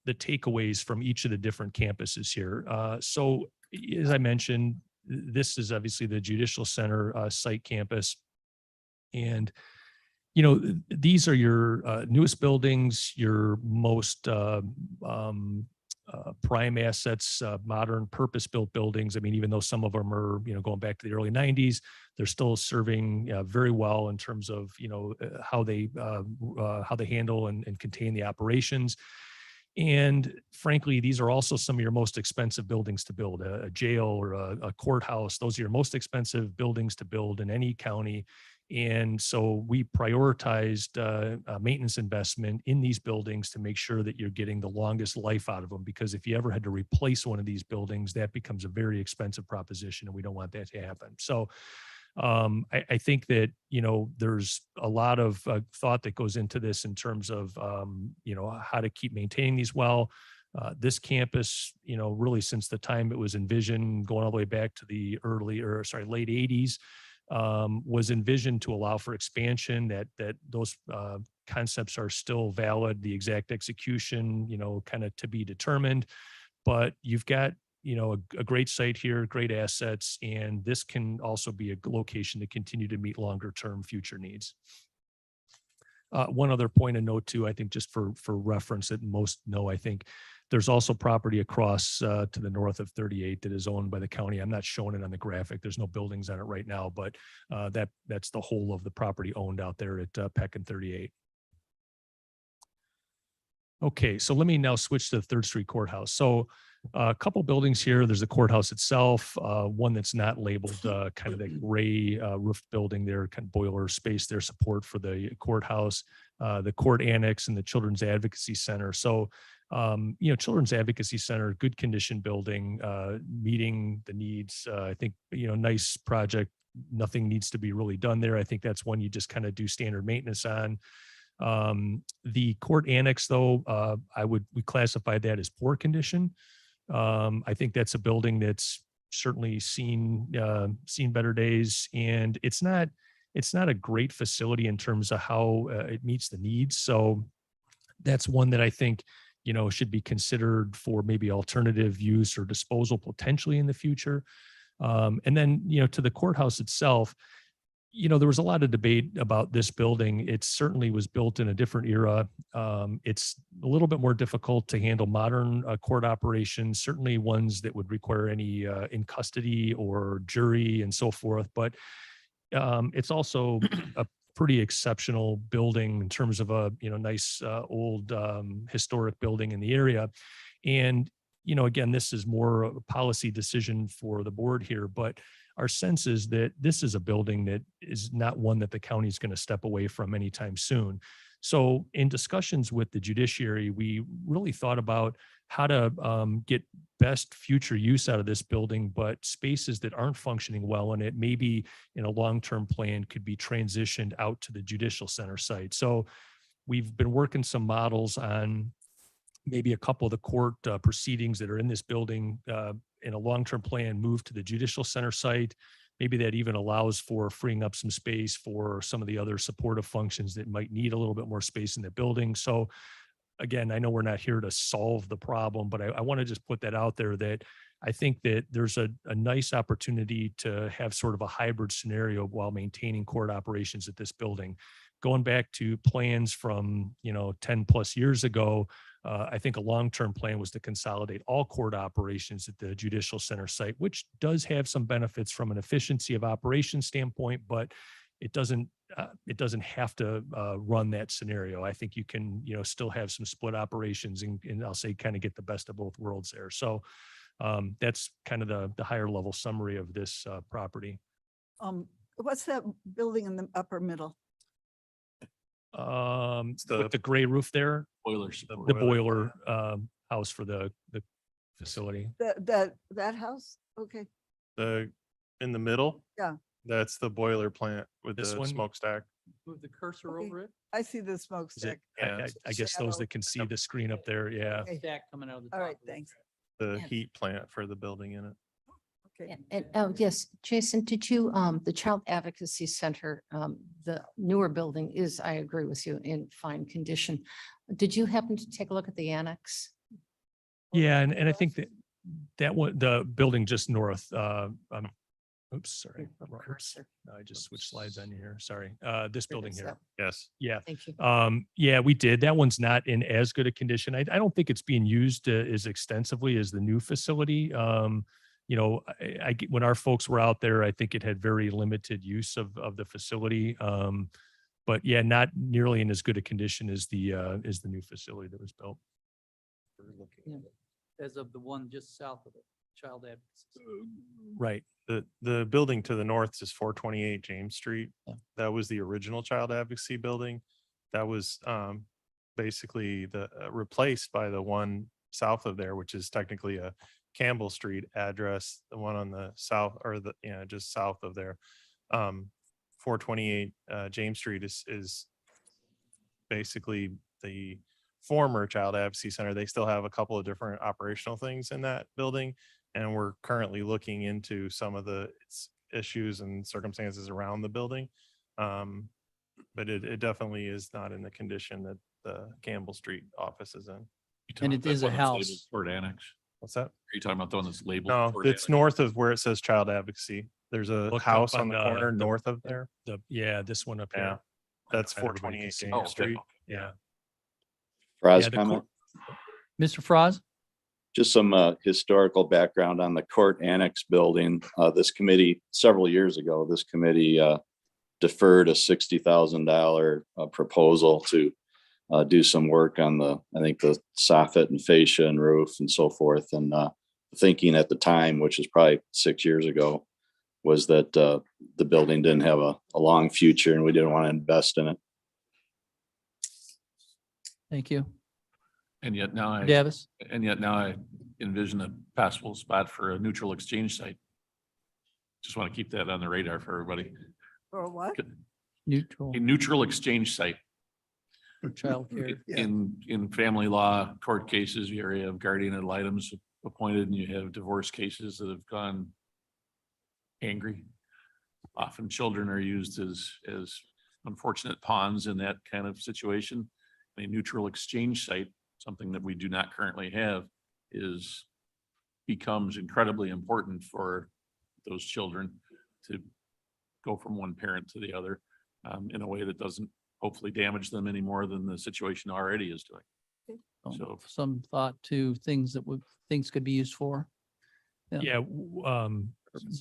takeaways from each of the different campuses here. So as I mentioned, this is obviously the Judicial Center site campus. And, you know, these are your newest buildings, your most prime assets, modern purpose-built buildings. I mean, even though some of them are, you know, going back to the early 90s, they're still serving very well in terms of, you know, how they handle and contain the operations. And frankly, these are also some of your most expensive buildings to build. A jail or a courthouse, those are your most expensive buildings to build in any county. And so we prioritized maintenance investment in these buildings to make sure that you're getting the longest life out of them. Because if you ever had to replace one of these buildings, that becomes a very expensive proposition, and we don't want that to happen. So I think that, you know, there's a lot of thought that goes into this in terms of, you know, how to keep maintaining these well. This campus, you know, really since the time it was envisioned, going all the way back to the late 80s, was envisioned to allow for expansion. That those concepts are still valid. The exact execution, you know, kind of to be determined. But you've got, you know, a great site here, great assets, and this can also be a location to continue to meet longer term future needs. One other point of note too, I think just for reference that most know, I think there's also property across to the north of 38 that is owned by the county. I'm not showing it on the graphic. There's no buildings on it right now, but that's the whole of the property owned out there at Peck and 38. Okay, so let me now switch to the 3rd Street Courthouse. So a couple buildings here. There's the courthouse itself, one that's not labeled, kind of the gray roofed building there, kind of boiler space there, support for the courthouse, the court annex, and the Children's Advocacy Center. So, you know, Children's Advocacy Center, good condition building, meeting the needs. I think, you know, nice project. Nothing needs to be really done there. I think that's one you just kind of do standard maintenance on. The court annex, though, we classify that as poor condition. I think that's a building that's certainly seen better days, and it's not a great facility in terms of how it meets the needs. So that's one that I think, you know, should be considered for maybe alternative use or disposal potentially in the future. And then, you know, to the courthouse itself, you know, there was a lot of debate about this building. It certainly was built in a different era. It's a little bit more difficult to handle modern court operations, certainly ones that would require any in custody or jury and so forth. But it's also a pretty exceptional building in terms of a, you know, nice old historic building in the area. And, you know, again, this is more a policy decision for the board here, but our sense is that this is a building that is not one that the county is going to step away from anytime soon. So in discussions with the judiciary, we really thought about how to get best future use out of this building, but spaces that aren't functioning well in it, maybe in a long-term plan could be transitioned out to the Judicial Center site. So we've been working some models on maybe a couple of the court proceedings that are in this building in a long-term plan move to the Judicial Center site. Maybe that even allows for freeing up some space for some of the other supportive functions that might need a little bit more space in the building. So again, I know we're not here to solve the problem, but I want to just put that out there that I think that there's a nice opportunity to have sort of a hybrid scenario while maintaining court operations at this building. Going back to plans from, you know, 10 plus years ago, I think a long-term plan was to consolidate all court operations at the Judicial Center site, which does have some benefits from an efficiency of operations standpoint, but it doesn't have to run that scenario. I think you can, you know, still have some split operations and I'll say kind of get the best of both worlds there. So that's kind of the higher level summary of this property. What's that building in the upper middle? With the gray roof there, Boilers. the boiler house for the facility. That house? Okay. In the middle? Yeah. That's the boiler plant with This the one? smokestack. Move the cursor Okay. over it. I see the Is it- smokestack. I guess those that can see the screen up there, yeah. Okay. Stack coming out of the All top right, of the thanks. The Yeah. heat plant for the building in it. Okay. And, oh, yes, Jason, did you, the Child Advocacy Center, the newer building is, I agree with you, in fine condition. Did you happen to take a look at the annex? Yeah, and I think that that one, the building just north, oops, sorry. Cursor. No, I just switched slides on you here. Sorry. This There it building is, here. that- Yes. Yeah. Thank you. Yeah, we did. That one's not in as good a condition. I don't think it's being used as extensively as the new facility. You know, when our folks were out there, I think it had very limited use of the facility. But yeah, not nearly in as good a condition as the new facility that was built. As of the one just south of it, Child Advocacy. Right. The building to the north is 428 James Street. Yeah. That was the original Child Advocacy building. That was basically replaced by the one south of there, which is technically a Campbell Street address, the one on the south or just south of there. 428 James Street is basically the former Child Advocacy Center. They still have a couple of different operational things in that building. And we're currently looking into some of the issues and circumstances around the building. But it definitely is not in the condition that the Campbell Street office is in. You talking And about it is that a one that's labeled house. Ford Annex? What's that? Are you talking about the one that's labeled? No, Ford it's Annex? north of where it says Child Advocacy. There's a Look up house on on the the- corner the- north of there. Yeah, this one up Yeah. here. That's Everybody can 428 see. James Oh, okay. Street. Yeah. Fraz Yeah, the comment? Mr. Froz? Just some historical background on the court annex building. This committee, several years ago, this committee deferred a $60,000 proposal to do some work on I think the soffit and fascia and roof and so forth. And thinking at the time, which is probably 6 years ago, was that the building didn't have a long future and we didn't want to invest in it. Thank you. And yet now Davis? I envision a passable spot for a neutral exchange site. Just want to keep that on the radar for everybody. Or what? Neutral A neutral exchange site. for childcare. In family law court cases, you already have guardian ad litems appointed and you have divorce cases that have gone angry. Often children are used as unfortunate pawns in that kind of situation. A neutral exchange site, something that we do not currently have, becomes incredibly important for those children to go from one parent to the other in a way that doesn't hopefully damage them any more than the situation already is doing. So- Some thought to things things could be used for. Yeah,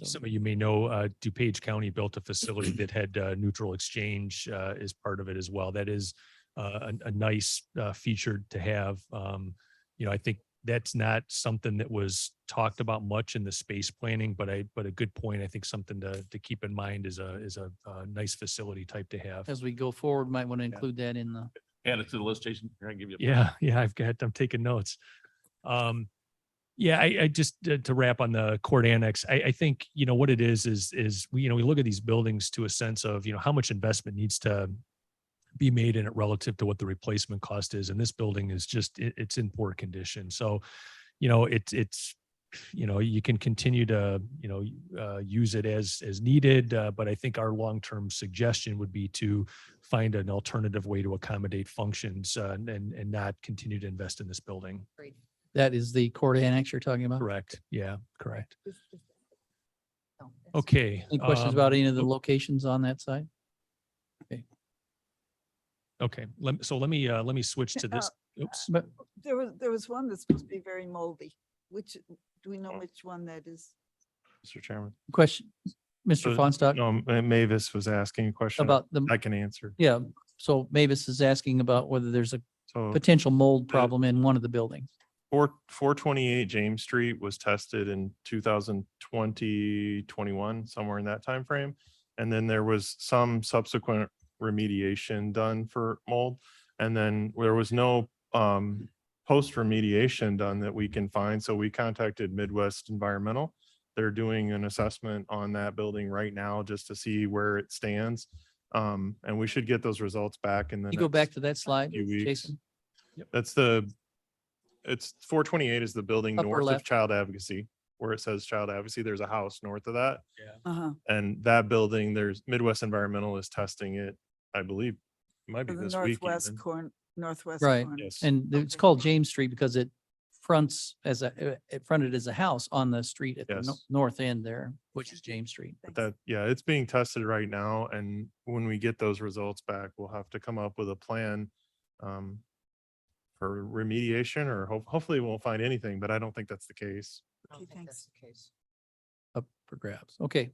some of you may know, DuPage County built a facility that had neutral exchange as part of it as well. That is a nice feature to have. You know, I think that's not something that was talked about much in the space planning, but a good point. I think something to keep in mind is a nice facility type to have. As we go forward, might want to include that in the. Add it to the list, Jason. Here, I can give you. Yeah, I'm taking notes. Yeah, I just to wrap on the court annex, I think, you know, what it is we, you know, we look at these buildings to a sense of, you know, how much investment needs to be made in it relative to what the replacement cost is. And this building is just, it's in poor condition. So, you know, it's, you know, you can continue to, you know, use it as needed. But I think our long-term suggestion would be to find an alternative way to accommodate functions and not continue to invest in this building. That is the court annex you're talking about? Correct. Yeah, correct. No, that's- Okay. Any questions about any of the locations on that side? Okay, let me switch to this. Oops. But There was one that's supposed to be very moldy. Do we know which one that is? Mr. Chairman. question, Mr. So, Fonstock, Mavis was asking a question. about the, I can answer. yeah, so Mavis is asking about whether there's a So potential mold problem in one of the buildings. 428 James Street was tested in 2020, 21, somewhere in that time frame. And then there was some subsequent remediation done for mold. And then there was no post remediation done that we can find. So we contacted Midwest Environmental. They're doing an assessment on that building right now just to see where it stands. And we should get those results back in the You go next back to that slide, few weeks. Jason? It's 428 is the building Upper north of left. Child Advocacy. where it says child advocacy, there's a house north of that. Uh-huh. And that building, there's Midwest Environmental is testing it, I believe, it might be For the this week. northwest corner, northwest Right. corner. Yes. And it's Okay. called James Street because it fronts as it fronted as a house on the street at the Yes. north end there, which is James Street. But that, yeah, it's being tested right now. And when we get those results back, we'll have to come up with a plan for remediation, or hopefully we won't find anything, but I don't think that's the case. Okay, thanks. Up for grabs. Okay.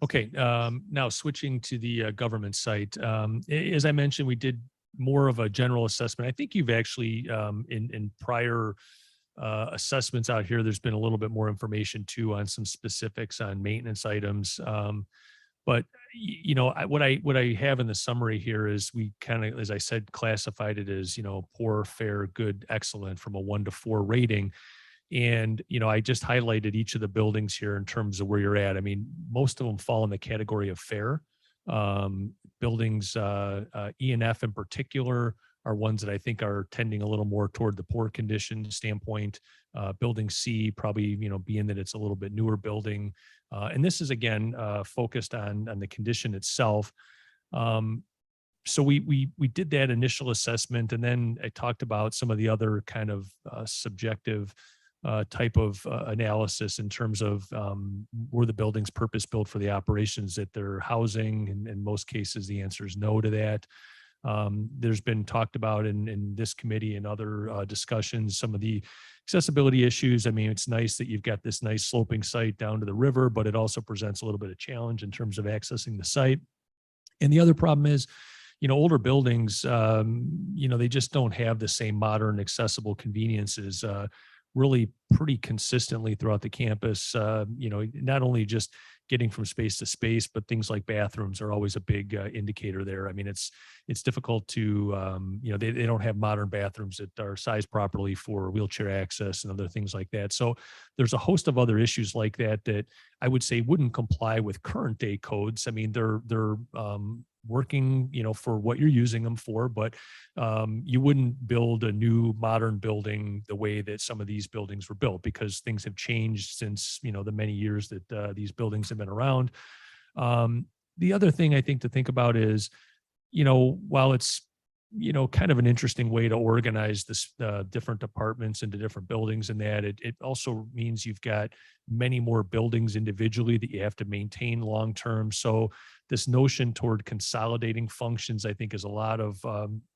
Okay, now switching to the government site. As I mentioned, we did more of a general assessment. I think you've actually, in prior assessments out here, there's been a little bit more information too on some specifics on maintenance items. But you know, what I have in the summary here is we kind of, as I said, classified it as, you know, poor, fair, good, excellent from a 1 to 4 rating. And, you know, I just highlighted each of the buildings here in terms of where you're at. I mean, most of them fall in the category of fair. Buildings, E and F in particular, are ones that I think are tending a little more toward the poor condition standpoint. Building C probably, you know, being that it's a little bit newer building. And this is again, focused on the condition itself. So we did that initial assessment, and then I talked about some of the other kind of subjective type of analysis in terms of were the buildings purpose built for the operations that they're housing, and in most cases the answer is no to that. There's been talked about in this committee and other discussions some of the accessibility issues. I mean, it's nice that you've got this nice sloping site down to the river, but it also presents a little bit of challenge in terms of accessing the site. And the other problem is, you know, older buildings, you know, they just don't have the same modern accessible conveniences really pretty consistently throughout the campus. You know, not only just getting from space to space, but things like bathrooms are always a big indicator there. I mean, it's difficult to, you know, they don't have modern bathrooms that are sized properly for wheelchair access and other things like that. So there's a host of other issues like that that I would say wouldn't comply with current day codes. I mean, they're working, you know, for what you're using them for, but you wouldn't build a new modern building the way that some of these buildings were built, because things have changed since, you know, the many years that these buildings have been around. The other thing I think to think about is, you know, while it's, you know, kind of an interesting way to organize this different departments into different buildings, and that it also means you've got many more buildings individually that you have to maintain long term. So this notion toward consolidating functions, I think, is a lot of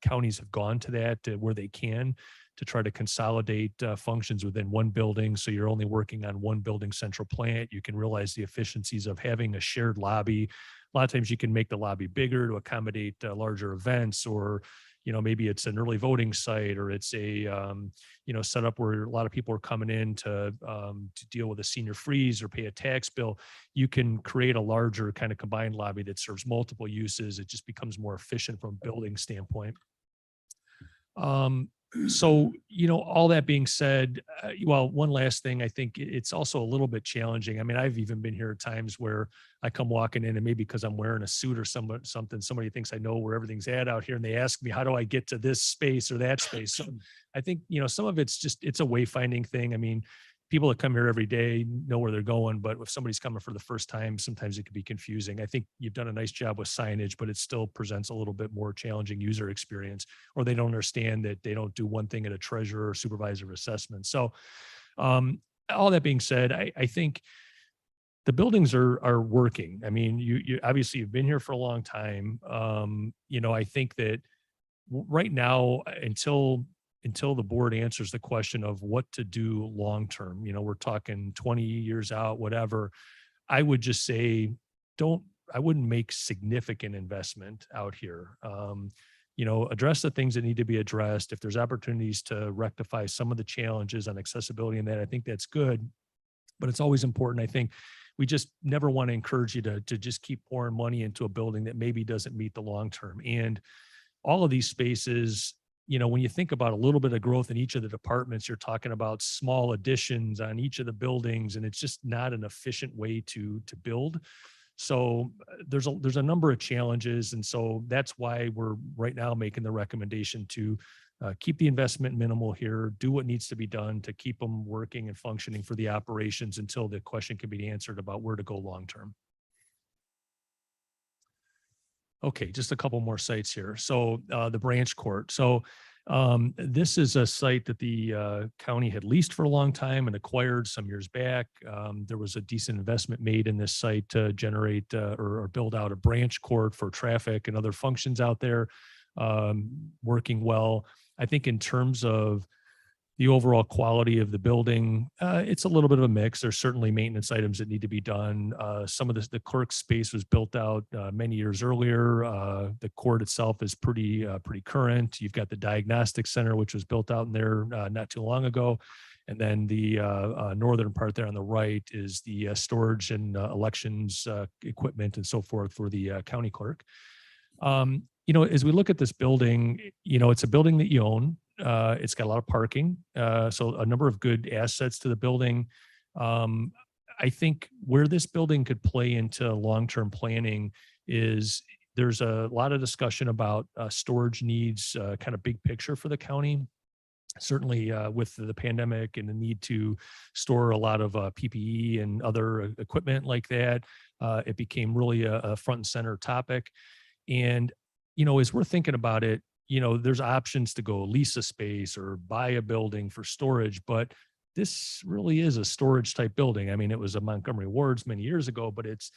counties have gone to that where they can, to try to consolidate functions within one building. So you're only working on one building central plant. You can realize the efficiencies of having a shared lobby. A lot of times you can make the lobby bigger to accommodate larger events, or, you know, maybe it's an early voting site, or it's a, you know, setup where a lot of people are coming in to deal with a senior freeze or pay a tax bill. You can create a larger kind of combined lobby that serves multiple uses. It just becomes more efficient from a building standpoint. So, you know, all that being said, well, one last thing, I think it's also a little bit challenging. I mean, I've even been here at times where I come walking in, and maybe because I'm wearing a suit or somebody thinks I know where everything's at out here, and they ask me, how do I get to this space or that space? So I think, you know, some of it's just, it's a wayfinding thing. I mean, people that come here every day know where they're going, but if somebody's coming for the first time, sometimes it can be confusing. I think you've done a nice job with signage, but it still presents a little bit more challenging user experience, or they don't understand that they don't do one thing at a treasurer or supervisor assessment. So all that being said, I think the buildings are working. I mean, you obviously you've been here for a long time. You know, I think that right now, until the board answers the question of what to do long-term, you know, we're talking 20 years out, whatever, I would just say, I wouldn't make significant investment out here. You know, address the things that need to be addressed. If there's opportunities to rectify some of the challenges on accessibility and that, I think that's good, but it's always important. I think we just never want to encourage you to just keep pouring money into a building that maybe doesn't meet the long-term. And all of these spaces, you know, when you think about a little bit of growth in each of the departments, you're talking about small additions on each of the buildings, and it's just not an efficient way to build. So there's a number of challenges. And so that's why we're right now making the recommendation to keep the investment minimal here, do what needs to be done to keep them working and functioning for the operations until the question can be answered about where to go long-term. Okay, just a couple more sites here. So the branch court. So this is a site that the county had leased for a long time and acquired some years back. There was a decent investment made in this site to generate or build out a branch court for traffic and other functions out there, working well. I think in terms of the overall quality of the building, it's a little bit of a mix. There's certainly maintenance items that need to be done. Some of the clerk space was built out many years earlier. The court itself is pretty current. You've got the diagnostic center, which was built out in there not too long ago. And then the northern part there on the right is the storage and elections equipment and so forth for the county clerk. As we look at this building, it's a building that you own. It's got a lot of parking, so a number of good assets to the building. I think where this building could play into long-term planning is there's a lot of discussion about storage needs, kind of big picture for the county. Certainly with the pandemic and the need to store a lot of PPE and other equipment like that, it became really a front and center topic. And, as we're thinking about it, there's options to go lease a space or buy a building for storage, but this really is a storage type building. I mean, it was a Montgomery Ward's many years ago, but it's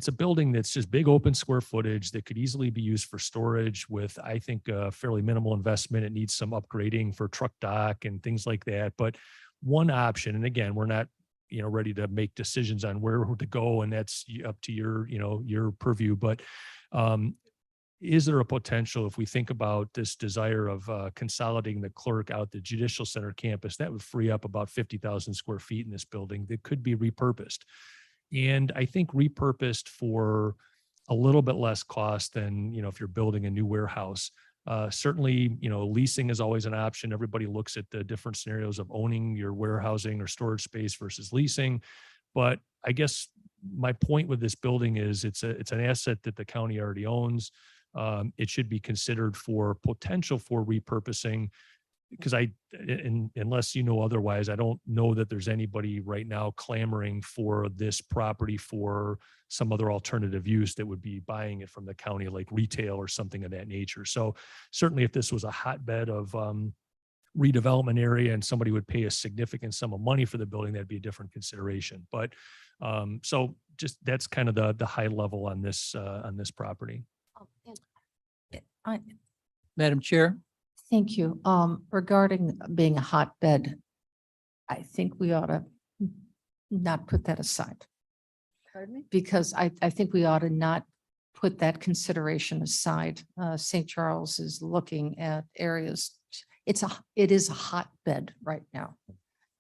a building that's just big open square footage that could easily be used for storage with, I think, fairly minimal investment. It needs some upgrading for truck dock and things like that. But one option, and again, we're not, ready to make decisions on where to go, and that's up to your purview. But is there a potential, if we think about this desire of consolidating the clerk out the Judicial Center campus, that would free up about 50,000 square feet in this building that could be repurposed. And I think repurposed for a little bit less cost than, if you're building a new warehouse. Certainly, leasing is always an option. Everybody looks at the different scenarios of owning your warehousing or storage space versus leasing. But I guess my point with this building is it's an asset that the county already owns. It should be considered for potential for repurposing, because unless otherwise, I don't know that there's anybody right now clamoring for this property for some other alternative use that would be buying it from the county, like retail or something of that nature. So certainly if this was a hotbed of redevelopment area and somebody would pay a significant sum of money for the building, that'd be a different consideration. But so just that's kind of the high level on this property. Madam Chair? Thank you. Regarding being a hotbed, I think we ought to not put that aside, Pardon me? because I think we ought to not put that consideration aside. St. Charles is looking at areas. It is a hotbed right now.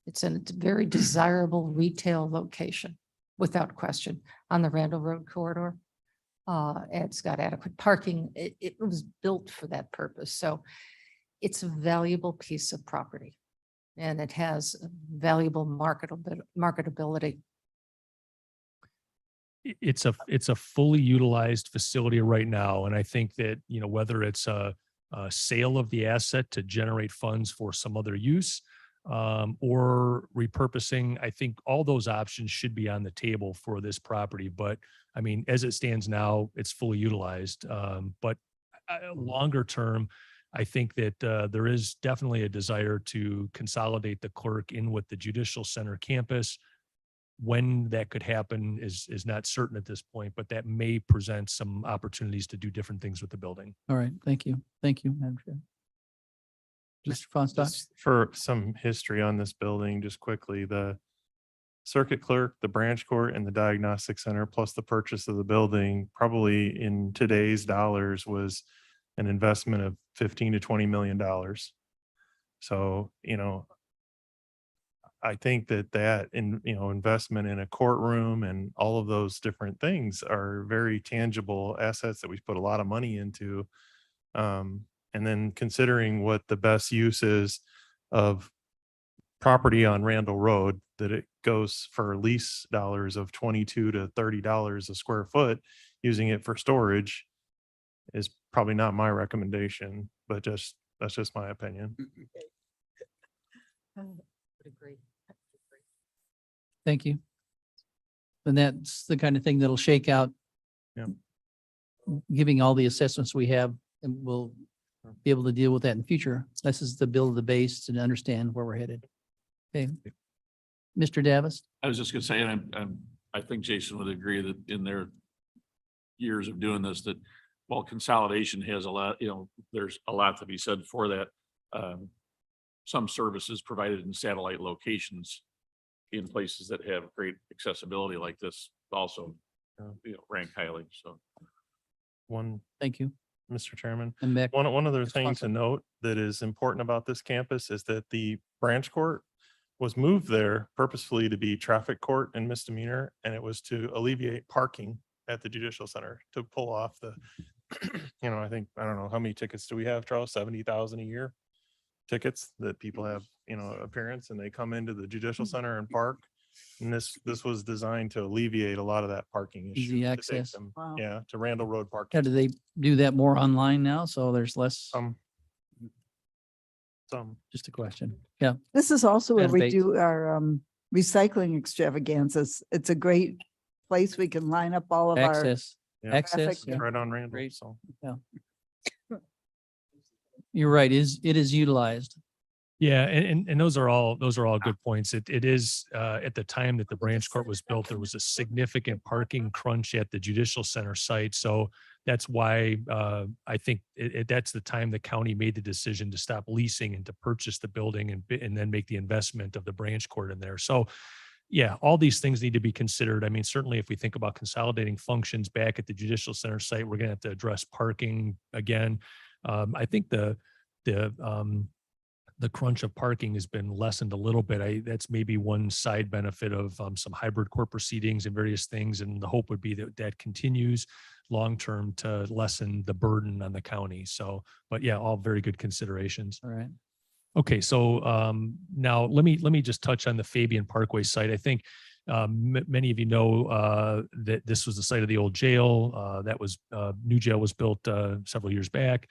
It's a very desirable retail location, without question, on the Randall Road corridor. It's got adequate parking. It was built for that purpose. So it's a valuable piece of property, and it has valuable marketability. It's a fully utilized facility right now. And I think that, whether it's a sale of the asset to generate funds for some other use, or repurposing, I think all those options should be on the table for this property. But I mean, as it stands now, it's fully utilized. But longer term, I think that there is definitely a desire to consolidate the clerk in with the Judicial Center campus. When that could happen is not certain at this point, but that may present some opportunities to do different things with the building. All right, thank you. Thank you, Madam Chair. Mr. Fonstott? Just for some history on this building, just quickly, the circuit clerk, the branch court, and the diagnostic center, plus the purchase of the building, probably in today's dollars was an investment of $15 to $20 million. So, I think that investment in a courtroom and all of those different things are very tangible assets that we put a lot of money into. And then considering what the best use is of property on Randall Road, that it goes for lease dollars of $22 to $30 a square foot, using it for storage is probably not my recommendation, but just That's just my opinion. Thank you. And that's the kind of thing that'll shake out. Yeah. Giving all the assessments we have, and we'll be able to deal with that in the future. This is to build the base and understand where we're headed. Okay. Mr. Davis? I was just gonna say, and I think Jason would agree that in their years of doing this, that while consolidation has a lot, there's a lot to be said for that. Some services provided in satellite locations in places that have great accessibility like this also, rank highly, so. Thank you. Mr. Chairman, And back. one other That's thing to awesome. note that is important about this campus is that the branch court was moved there purposefully to be traffic court and misdemeanor, and it was to alleviate parking at the Judicial Center to pull off the, I think, I don't know, how many tickets do we have, Charles? 70,000 a year tickets that people have, appearance, and they come into the Judicial Center and park. And this was designed to alleviate a lot of that parking issue. Easy to take access. them, Wow. Yeah, to Randall Road How parking. do they do that more online now? So there's less, Some. just a question. Yeah. This is also where Madam we Bates. do our recycling extravaganzas. It's a great place. We can line up all of our. Access, Yeah. access. Traffic, yeah. Right on Randall, Great. so. You're right. It is utilized. Yeah, and those are all good points. It is at the time that the branch court was built, there was a significant parking crunch at the Judicial Center site. So that's why I think that's the time the county made the decision to stop leasing and to purchase the building and then make the investment of the branch court in there. So yeah, all these things need to be considered. I mean, certainly if we think about consolidating functions back at the Judicial Center site, we're going to have to address parking again. I think the crunch of parking has been lessened a little bit. That's maybe one side benefit of some hybrid court proceedings and various things. And the hope would be that that continues long-term to lessen the burden on the county. So, but yeah, all very good considerations. All right. Okay, so now let me just touch on the Fabian Parkway site. I think many of you know that this was the site of the old jail. That was new jail was built several years back.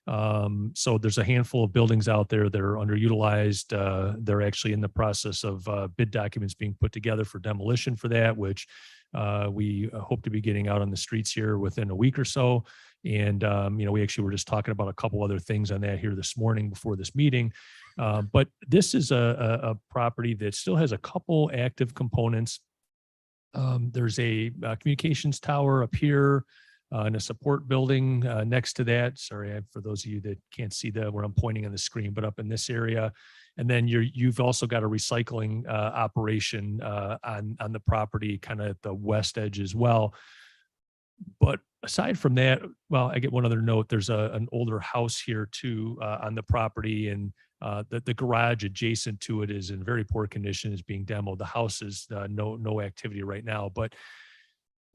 So there's a handful of buildings out there that are underutilized. They're actually in the process of bid documents being put together for demolition for that, which we hope to be getting out on the streets here within a week or so. And, we actually were just talking about a couple other things on that here this morning before this meeting. But this is a property that still has a couple active components. There's a communications tower up here. And a support building next to that. Sorry, for those of you that can't see where I'm pointing on the screen, but up in this area. And then you've also got a recycling operation on the property, kind of at the west edge as well. But aside from that, well, I get one other note. There's an older house here too on the property, and the garage adjacent to it is in very poor condition, is being demoed. The house is no activity right now, but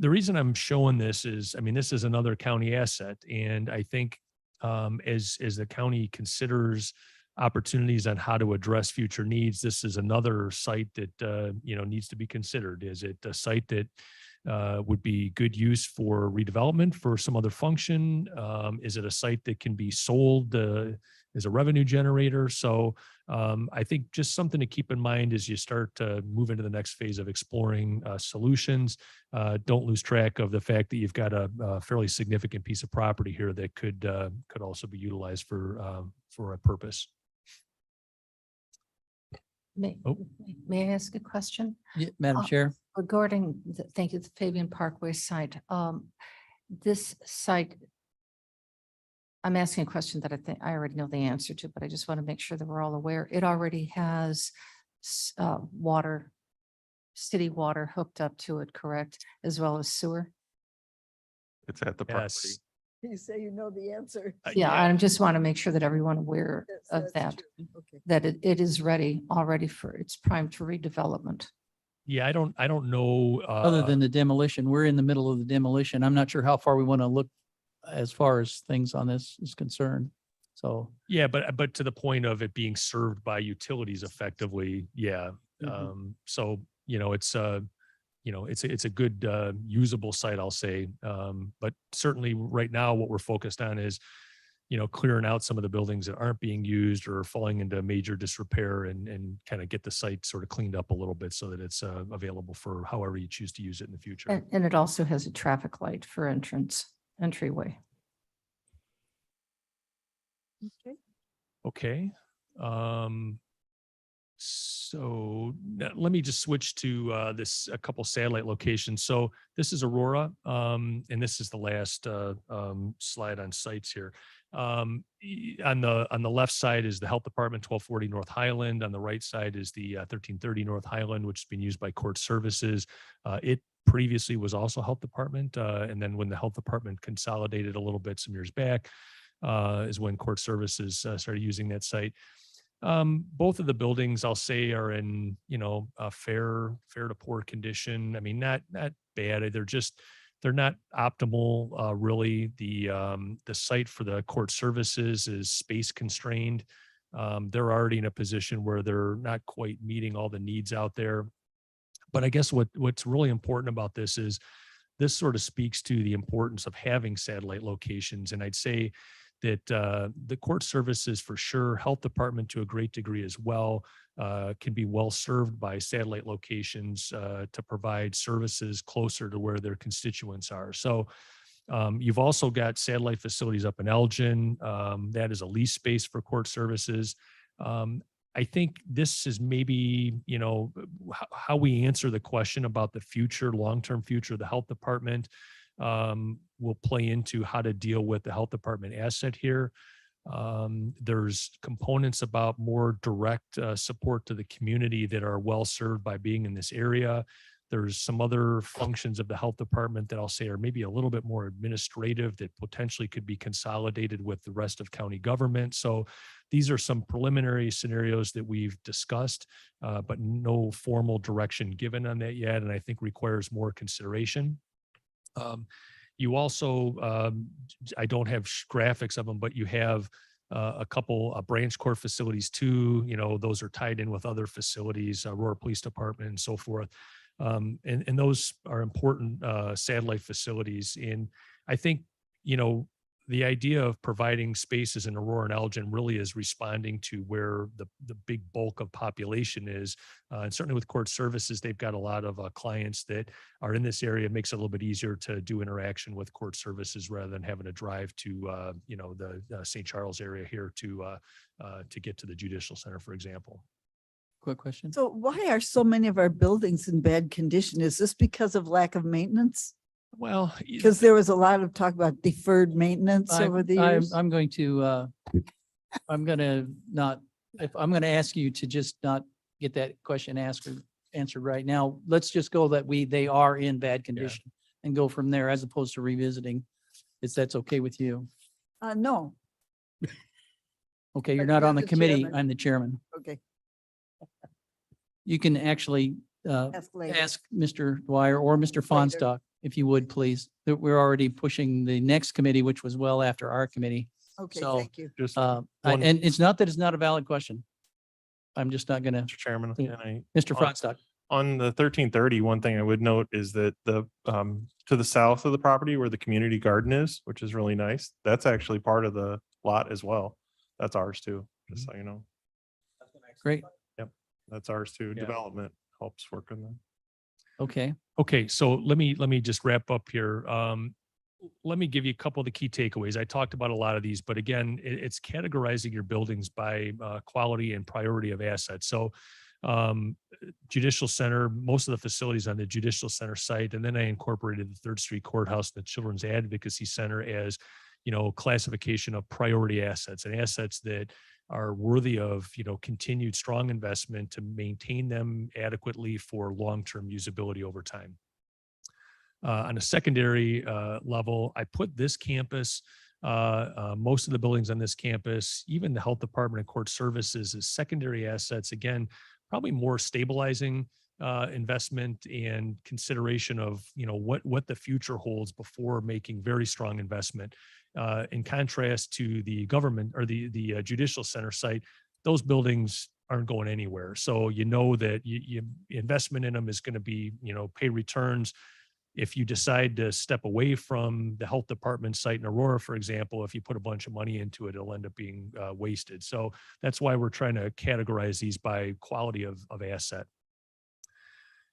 the reason I'm showing this is, I mean, this is another county asset. And I think as the county considers opportunities on how to address future needs, this is another site that, needs to be considered. Is it a site that would be good use for redevelopment for some other function? Is it a site that can be sold as a revenue generator? So I think just something to keep in mind as you start to move into the next phase of exploring solutions. Don't lose track of the fact that you've got a fairly significant piece of property here that could also be utilized for a purpose. May I ask a question? Yeah, Madam Chair. Regarding, thank you, the Fabian Parkway site. This site, I'm asking a question that I think I already know the answer to, but I just want to make sure that we're all aware. It already has water, city water hooked up to it, correct? As well as sewer? It's at the property. Yes. You say you know the answer. Yeah, I just want to make sure that everyone aware That's- of that's that, true. Okay. that it is ready already for, it's primed for redevelopment. Yeah, I don't know. Other than the demolition, we're in the middle of the demolition. I'm not sure how far we want to look as far as things on this is concerned. So, Yeah, but to the point of it being served by utilities effectively, yeah. Mhm. So, it's a good usable site, I'll say. But certainly right now, what we're focused on is clearing out some of the buildings that aren't being used or falling into major disrepair and kind of get the site sort of cleaned up a little bit so that it's available for however you choose to use it in the future. And it also has a traffic light for entryway. Okay. So let me just switch to a couple satellite locations. So this is Aurora, and this is the last slide on sites here. On the left side is the Health Department, 1240 North Highland. On the right side is the 1330 North Highland, which has been used by Court Services. It previously was also Health Department, and then when the Health Department consolidated a little bit some years back, is when Court Services started using that site. Both of the buildings, I'll say, are in, a fair to poor condition. I mean, not bad. They're not optimal, really. The site for the Court Services is space constrained. They're already in a position where they're not quite meeting all the needs out there. But I guess what's really important about this is this sort of speaks to the importance of having satellite locations. And I'd say that the Court Services, for sure, Health Department to a great degree as well, can be well served by satellite locations to provide services closer to where their constituents are. So you've also got satellite facilities up in Elgin. That is a lease space for Court Services. I think this is maybe, how we answer the question about the future, long-term future of the Health Department will play into how to deal with the Health Department asset here. There's components about more direct support to the community that are well served by being in this area. There's some other functions of the Health Department that I'll say are maybe a little bit more administrative that potentially could be consolidated with the rest of county government. So these are some preliminary scenarios that we've discussed, but no formal direction given on that yet, and I think requires more consideration. You also, I don't have graphics of them, but you have a couple branch court facilities too. Those are tied in with other facilities, Aurora Police Department and so forth. And those are important satellite facilities. And I think, the idea of providing spaces in Aurora and Elgin really is responding to where the big bulk of population is. And certainly with Court Services, they've got a lot of clients that are in this area. It makes it a little bit easier to do interaction with Court Services rather than having to drive to, the St. Charles area here to get to the Judicial Center, for example. Quick question. So why are so many of our buildings in bad condition? Is this because of lack of maintenance? Well, Because there was a lot of talk about deferred maintenance over the years. I'm going to ask you to just not get that question answered right now. Let's just go that they are in bad condition and go from there as opposed to revisiting. If that's okay with you. No, Okay, you're But not you're on the the committee. chairman. I'm the chairman. okay, You can actually ask later. ask Mr. Dwyer or Mr. Fonstock, if you would, please. That we're already pushing the next committee, which was well after our committee. Okay, so, thank you. Just, And One- it's not that it's not a valid question. I'm just not gonna, Mr. Chairman, Yeah. and Mr. on- Fonstock. on the 1330, one thing I would note is that to the south of the property where the community garden is, which is really nice, that's actually part of the lot as well. That's ours too, just so you know. Great. That's ours too. Yeah. Development helps work on that. Okay. Okay, so let me just wrap up here. Let me give you a couple of the key takeaways. I talked about a lot of these, but again, it's categorizing your buildings by quality and priority of assets. So Judicial Center, most of the facilities on the Judicial Center site, and then I incorporated the Third Street Courthouse, the Children's Advocacy Center as, classification of priority assets and assets that are worthy of, continued strong investment to maintain them adequately for long-term usability over time. On a secondary level, I put this campus, most of the buildings on this campus, even the Health Department and Court Services as secondary assets, again, probably more stabilizing investment and consideration of, what the future holds before making very strong investment. In contrast to the government or the Judicial Center site, those buildings aren't going anywhere. So that investment in them is going to be, pay returns. if you decide to step away from the health department site in Aurora, for example, if you put a bunch of money into it, it'll end up being wasted. So that's why we're trying to categorize these by quality of asset.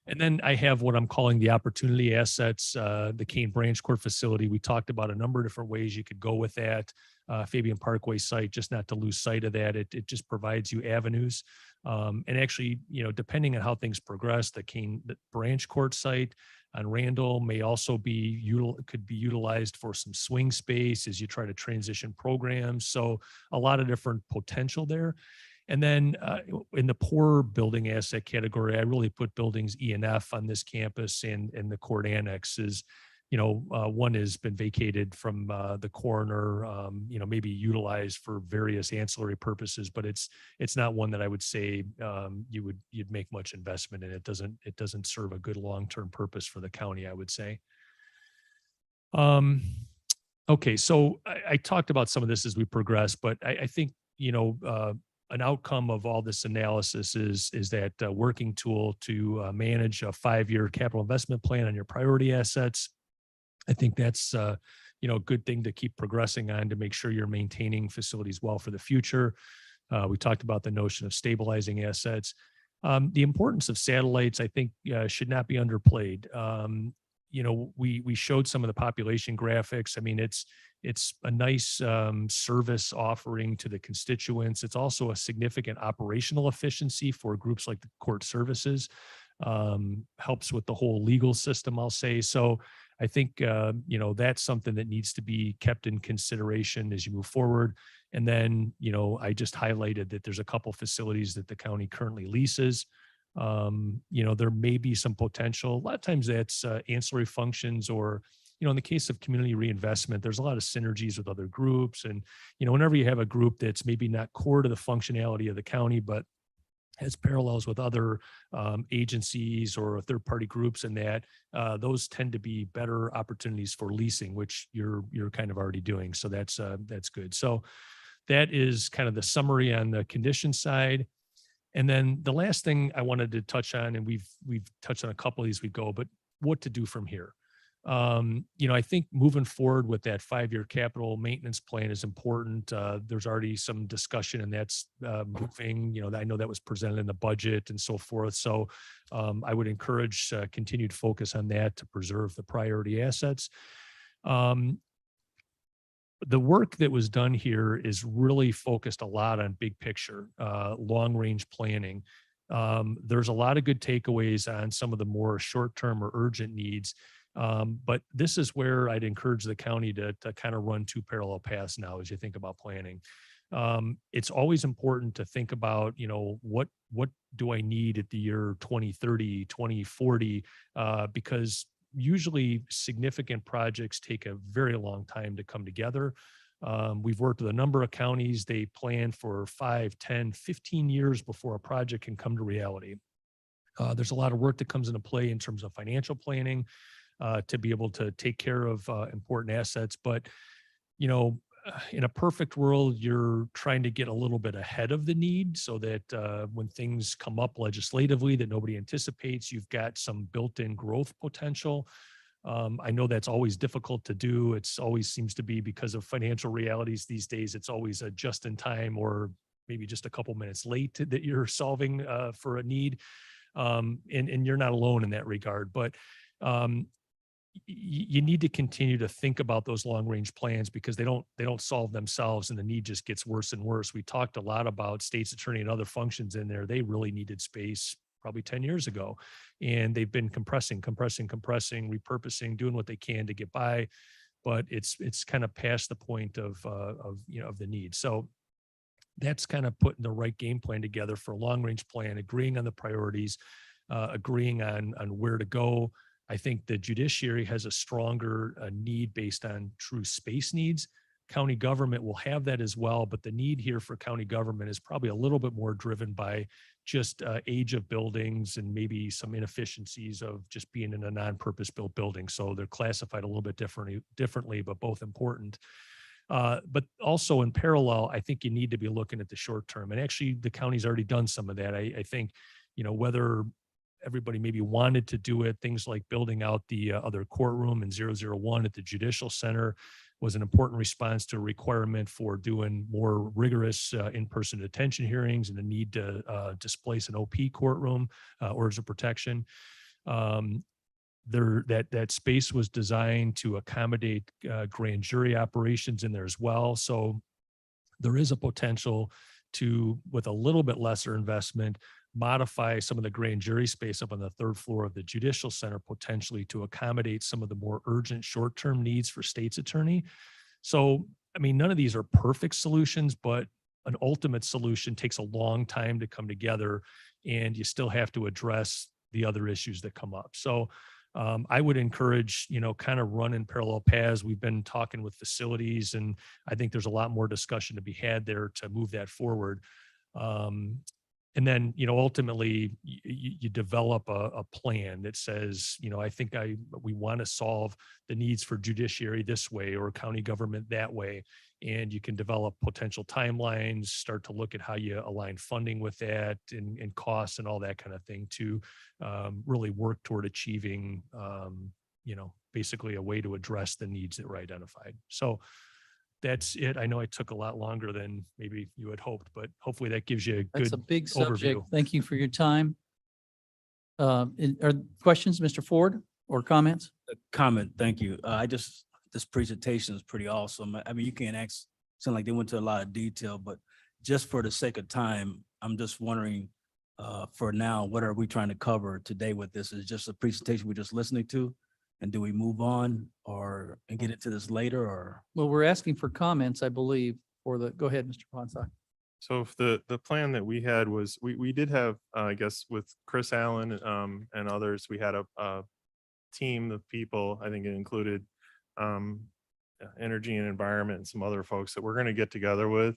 And then I have what I'm calling the opportunity assets, the Kane Branch Court facility. We talked about a number of different ways you could go with that. Fabian Parkway site, just not to lose sight of that. It just provides you avenues. And actually, depending on how things progress, the Branch Court site on Randall may also could be utilized for some swing space as you try to transition programs. So a lot of different potential there. And then in the poor building asset category, I really put buildings E and F on this campus and the court annexes. One has been vacated from the coroner, maybe utilized for various ancillary purposes, but it's not one that I would say you'd make much investment in. It doesn't serve a good long-term purpose for the county, I would say. Okay, so I talked about some of this as we progress, but I think, an outcome of all this analysis is that working tool to manage a 5-year capital investment plan on your priority assets. I think that's a good thing to keep progressing on to make sure you're maintaining facilities well for the future. We talked about the notion of stabilizing assets. The importance of satellites, I think, should not be underplayed. We showed some of the population graphics. I mean, it's a nice service offering to the constituents. It's also a significant operational efficiency for groups like the court services. Helps with the whole legal system, I'll say. So I think, that's something that needs to be kept in consideration as you move forward. And then, I just highlighted that there's a couple facilities that the county currently leases. There may be some potential. A lot of times that's ancillary functions or, in the case of community reinvestment, there's a lot of synergies with other groups. And, whenever you have a group that's maybe not core to the functionality of the county, but has parallels with other agencies or third-party groups and that, those tend to be better opportunities for leasing, which you're kind of already doing. So that's good. So that is kind of the summary on the condition side. And then the last thing I wanted to touch on, and we've touched on a couple of these we go, but what to do from here. I think moving forward with that 5-year capital maintenance plan is important. There's already some discussion and that's moving, I know that was presented in the budget and so forth. So I would encourage continued focus on that to preserve the priority assets. The work that was done here is really focused a lot on big picture, long range planning. There's a lot of good takeaways on some of the more short-term or urgent needs. But this is where I'd encourage the county to kind of run two parallel paths now as you think about planning. It's always important to think about, what do I need at the year 2030, 2040, because usually significant projects take a very long time to come together. We've worked with a number of counties. They plan for 5, 10, 15 years before a project can come to reality. There's a lot of work that comes into play in terms of financial planning to be able to take care of important assets. But, in a perfect world, you're trying to get a little bit ahead of the need so that when things come up legislatively that nobody anticipates, you've got some built-in growth potential. I know that's always difficult to do. It's always seems to be because of financial realities these days. It's always a just in time or maybe just a couple minutes late that you're solving for a need. And you're not alone in that regard. But you need to continue to think about those long range plans because they don't solve themselves and the need just gets worse and worse. We talked a lot about state's attorney and other functions in there. They really needed space probably 10 years ago, and they've been compressing, repurposing, doing what they can to get by, but it's kind of past the point of the need. So that's kind of putting the right game plan together for a long range plan, agreeing on the priorities, agreeing on where to go. I think the judiciary has a stronger need based on true space needs. County government will have that as well, but the need here for county government is probably a little bit more driven by just age of buildings and maybe some inefficiencies of just being in a non-purpose built building. So they're classified a little bit differently, but both important. But also in parallel, I think you need to be looking at the short term. And actually the county's already done some of that. I think, whether everybody maybe wanted to do it. Things like building out the other courtroom in 001 at the Judicial Center was an important response to a requirement for doing more rigorous in-person detention hearings and the need to displace an OP courtroom, orders of protection. That space was designed to accommodate grand jury operations in there as well. So there is a potential to, with a little bit lesser investment, modify some of the grand jury space up on the third floor of the Judicial Center potentially to accommodate some of the more urgent short-term needs for state's attorney. So, I mean, none of these are perfect solutions, but an ultimate solution takes a long time to come together, and you still have to address the other issues that come up. So I would encourage, kind of run in parallel paths. We've been talking with facilities, and I think there's a lot more discussion to be had there to move that forward. And then, ultimately you develop a plan that says, I think we want to solve the needs for judiciary this way or county government that way. And you can develop potential timelines, start to look at how you align funding with that and costs and all that kind of thing to really work toward achieving, basically a way to address the needs that were identified. So that's it. I know I took a lot longer than maybe you had hoped, but hopefully that gives you a That's a good big subject. overview. Thank you for your time. Are questions, Mr. Ford, or comments? Comment, thank you. This presentation is pretty awesome. I mean, you can't sound like they went to a lot of detail, but just for the sake of time, I'm just wondering, for now, what are we trying to cover today with this? Is just a presentation we're just listening to? And do we move on and get into this later or? Well, we're asking for comments, I believe, go ahead, Mr. Ponsack. So if the plan that we had was, we did have, I guess with Chris Allen and others, we had a team of people, I think it included energy and environment and some other folks that we're going to get together with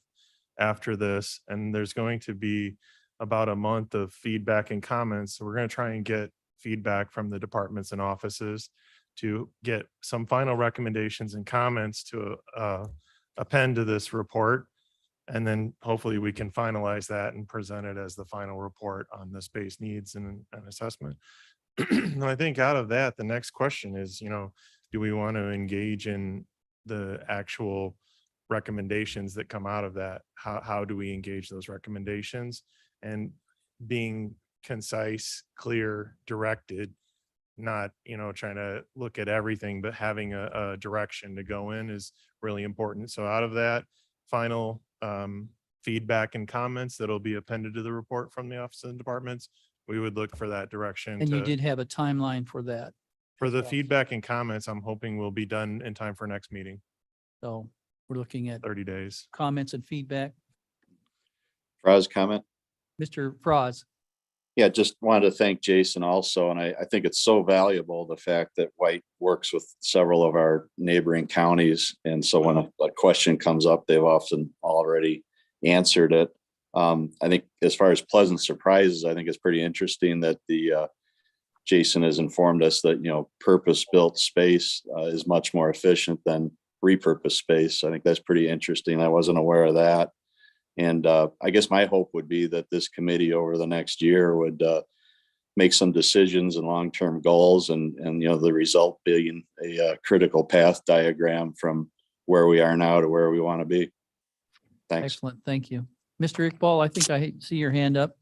after this. And there's going to be about a month of feedback and comments. So we're going to try and get feedback from the departments and offices to get some final recommendations and comments to append to this report. And then hopefully we can finalize that and present it as the final report on the space needs and assessment. And I think out of that, the next question is, do we want to engage in the actual recommendations that come out of that? How do we engage those recommendations? And being concise, clear, directed, not, trying to look at everything, but having a direction to go in is really important. So out of that final feedback and comments that'll be appended to the report from the office and departments, we would look for that direction. And you did have a timeline for that. For the feedback and comments, I'm hoping will be done in time for next meeting, So we're looking at 30 days. comments and feedback. Fraz, comment? Mr. Froz. Yeah, just wanted to thank Jason also, and I think it's so valuable, the fact that White works with several of our neighboring counties. And so when a question comes up, they've often already answered it. I think as far as pleasant surprises, I think it's pretty interesting that Jason has informed us that, purpose-built space is much more efficient than repurposed space. I think that's pretty interesting. I wasn't aware of that. And I guess my hope would be that this committee over the next year would make some decisions and long-term goals and the result being a critical path diagram from where we are now to where we want to be. Thanks. Excellent. Thank you. Mr. Iqbal, I think I see your hand up.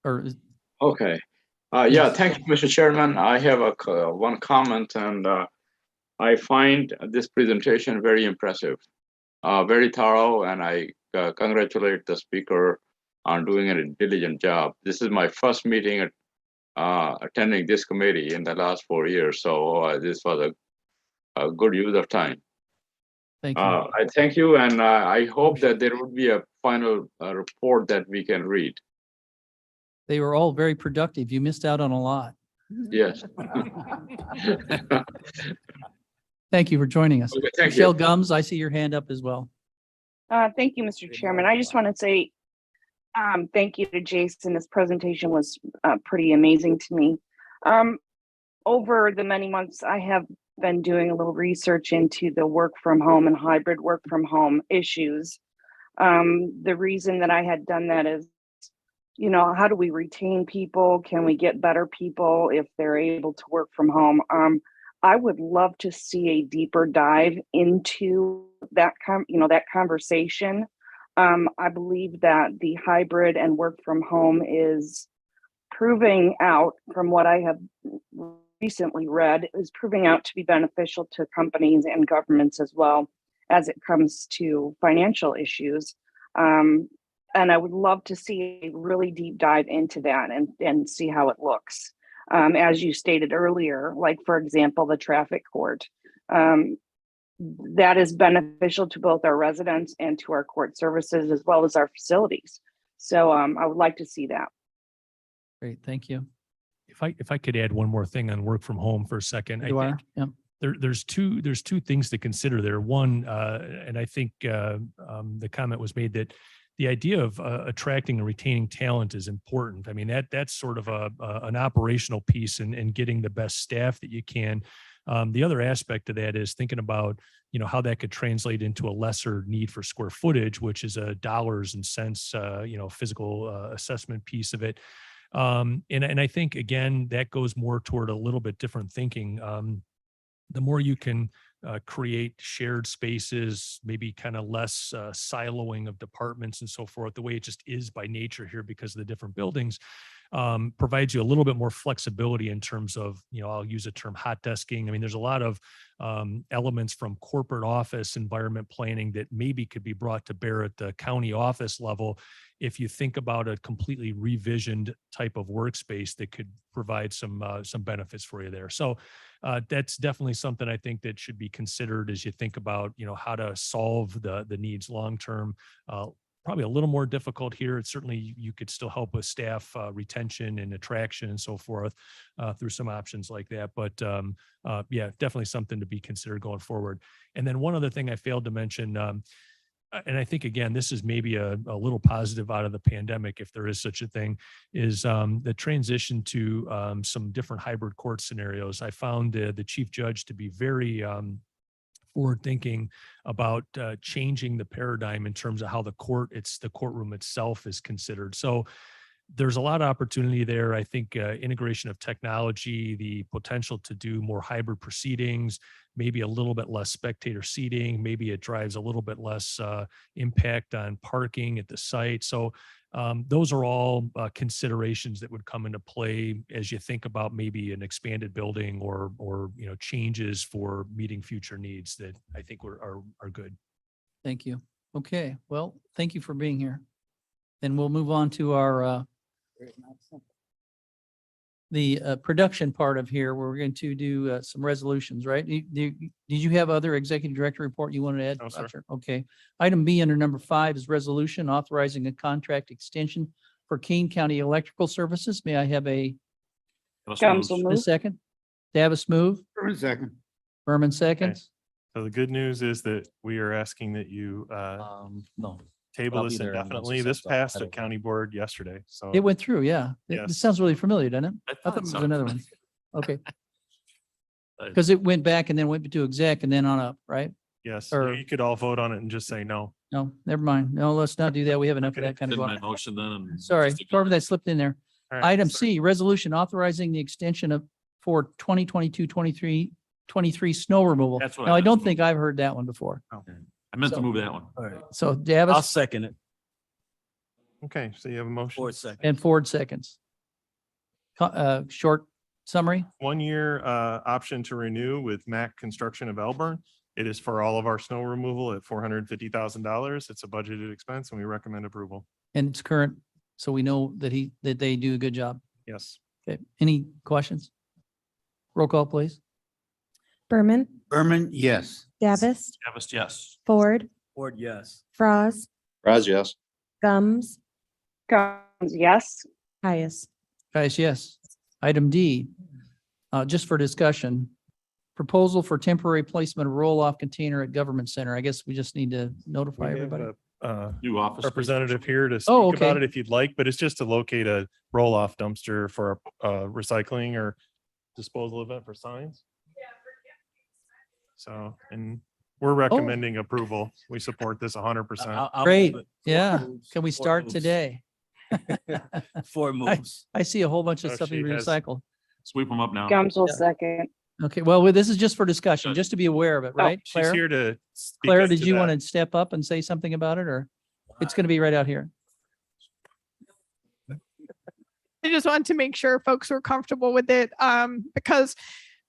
Okay. Yes. Thank you, Mr. Chairman. I have one comment, and I find this presentation very impressive, very thorough, and I congratulate the speaker on doing a diligent job. This is my first meeting attending this committee in the last 4 years, so this was a good use of time. Thank you. I thank you, and I hope that there would be a final report that we can read. They were all very productive. You missed out on a lot. Yes. Thank you for joining us. Okay, thank Michelle you. Gums, I see your hand up as well. Thank you, Mr. Chairman. I just want to say thank you to Jason. This presentation was pretty amazing to me. Over the many months, I have been doing a little research into the work from home and hybrid work from home issues. The reason that I had done that is how do we retain people? Can we get better people if they're able to work from home? I would love to see a deeper dive into that that conversation. I believe that the hybrid and work from home is proving out, from what I have recently read, is proving out to be beneficial to companies and governments as well as it comes to financial issues. And I would love to see a really deep dive into that and see how it looks. As you stated earlier, like, for example, the traffic court. That is beneficial to both our residents and to our court services as well as our facilities. So I would like to see that. Great, thank you. If I could add one more thing on work from home for a second. You are, yeah. There's two things to consider there. One, and I think the comment was made that the idea of attracting and retaining talent is important. I mean, that's sort of an operational piece in getting the best staff that you can. The other aspect of that is thinking about, how that could translate into a lesser need for square footage, which is a dollars and cents, physical assessment piece of it. And I think, again, that goes more toward a little bit different thinking. The more you can create shared spaces, maybe kind of less siloing of departments and so forth, the way it just is by nature here because of the different buildings, provides you a little bit more flexibility in terms of, I'll use the term hot desking. I mean, there's a lot of elements from corporate office environment planning that maybe could be brought to bear at the county office level if you think about a completely revisioned type of workspace that could provide some benefits for you there. So that's definitely something I think that should be considered as you think about, how to solve the needs long term. Probably a little more difficult here. It's certainly, you could still help with staff retention and attraction and so forth through some options like that. But yeah, definitely something to be considered going forward. And then one other thing I failed to mention, and I think, again, this is maybe a little positive out of the pandemic, if there is such a thing, is the transition to some different hybrid court scenarios. I found the chief judge to be very forward thinking about changing the paradigm in terms of how the courtroom itself is considered. So there's a lot of opportunity there. I think integration of technology, the potential to do more hybrid proceedings, maybe a little bit less spectator seating, maybe it drives a little bit less impact on parking at the site. So those are all considerations that would come into play as you think about maybe an expanded building or changes for meeting future needs that I think are good. Thank you. Okay, well, thank you for being here. Then we'll move on to our the production part of here, where we're going to do some resolutions, right? Did you have other executive director report you wanted to add? No, sir. Roger? Okay. Item B under number 5 is resolution authorizing a contract extension for Kane County Electrical Services. May I have a Council move. second? Davis move, Second. Berman seconds. So the good news is that we are asking that you No. table I'll be this there once indefinitely. it's This up, so I passed don't at county board yesterday. So It went through, yeah. It Yes. sounds really familiar, doesn't it? I thought it was another one. Okay. Because it went back and then went to exec and then on up, right? yes, Or- you could all vote on it and just say no. No, never mind. No, let's not do that. We have enough of Okay. that kind of. Did going my on. motion then. and Sorry, just sorry that slipped in there. All right, Item sorry. C, resolution authorizing the extension of for 2022-23 snow removal. That's what I Now, I meant don't to think I've heard that one before. I meant to So- move that one. All right. So I'll Davis second it. Okay, so you have a motion. Ford second. and Ford seconds. Short summary? 1-year option to renew with Mac Construction of Elburn. It is for all of our snow removal at $450,000. It's a budgeted expense and we recommend approval. And it's current, so we know that they do a good job. Yes. Okay, any questions? Roll call, please. Berman, Berman, yes. Davis, Davis, yes. Ford, Ford, yes. Frost, Raz, yes. Gums, Guns, yes. Caius. Guys, yes. Item D, just for discussion, proposal for temporary placement of roll-off container at Government Center. I guess we just need to We notify have everybody. a New office. space. representative here to Oh, speak about okay. it if you'd like, but it's just to locate a roll-off dumpster for a recycling or disposal event for signs. So, and we're recommending approval. We support this 100%. I'll Great. move it. Yeah. Ford moves. Can we Ford start moves. today? Four moves. I see a whole bunch of Oh, stuff she you has- recycle. Sweep them up now. Gums will Yeah. second. Okay, well, this is just for discussion, just to be aware of it, right? She's Claire, here to. speak Claire, us did to you that. want to step up and say something about it, or it's going to be right out here? I just wanted to make sure folks were comfortable with it, because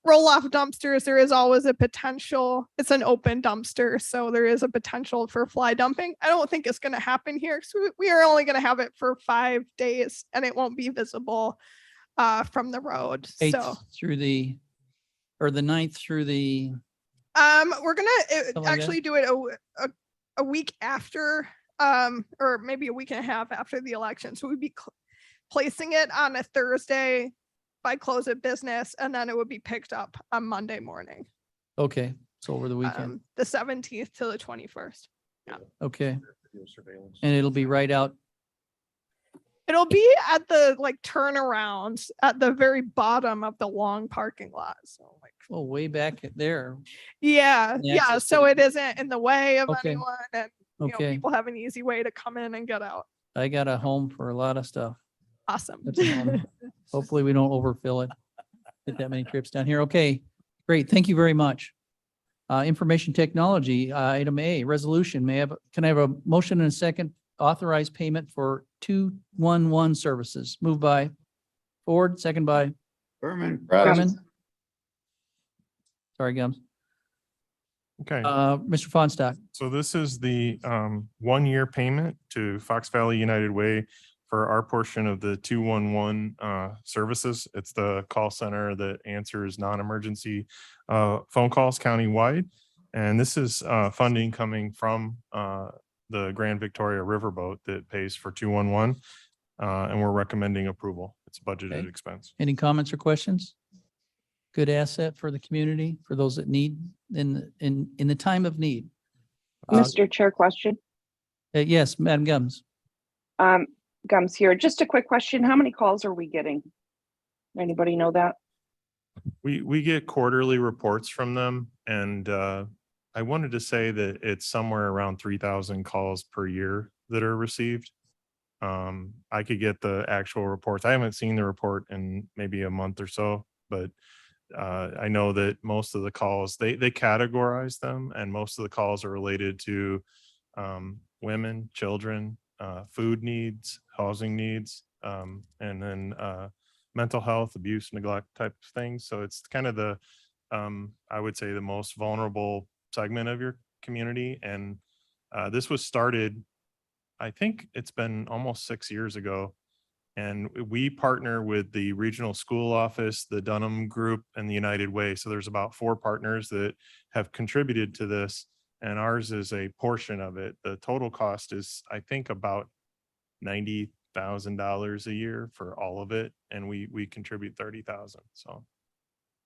roll off dumpsters, there is always a potential. It's an open dumpster, so there is a potential for fly dumping. I don't think it's going to happen here. So we are only going to have it for 5 days, and it won't be visible from the road. So 8th through the, or the 9th through the, we're gonna Something like that? actually do it a week after, or maybe a week and a half after the election. So we'd be placing it on a Thursday by close of business, and then it would be picked up on Monday morning, okay, so over the weekend, the 17th to the 21st. okay. And it'll be right out, It'll be at the like turnarounds at the very bottom of the long parking lot. So like, oh, way back there. yeah, The yeah. access to So the- it isn't in the way of Okay. anyone, and you know, Okay, people have an easy way to come in and get out. I got a home for a lot of stuff. Awesome. That's a home. Hopefully we don't overfill it. Get that many trips down here. Okay, great. Thank you very much. Information technology, item A, resolution. Can I have a motion and a second? Authorize payment for 211 services. Moved by Ford, second by Berman. Berman. Sorry, Gums. Okay. Mr. Fonstock. So this is the 1-year payment to Fox Valley United Way for our portion of the 211 services. It's the call center that answers non-emergency phone calls countywide. And this is funding coming from the Grand Victoria Riverboat that pays for 211. And we're recommending approval. It's a budgeted Okay. expense. Any comments or questions? Good asset for the community, for those that need in the time of need. Mr. Chair, question. Yes, Madam Gums. Gums here. Just a quick question. How many calls are we getting? Anybody know that? We get quarterly reports from them, and I wanted to say that it's somewhere around 3,000 calls per year that are received. I could get the actual reports. I haven't seen the report in maybe a month or so, but I know that most of the calls, they categorize them, and most of the calls are related to women, children, food needs, housing needs, and then mental health, abuse, neglect type of things. So it's kind of the, I would say, the most vulnerable segment of your community. And this was started, I think it's been almost 6 years ago. And we partner with the regional school office, the Dunham Group, and the United Way. So there's about 4 partners that have contributed to this, and ours is a portion of it. The total cost is, I think, about $90,000 a year for all of it, and we contribute 30,000. So,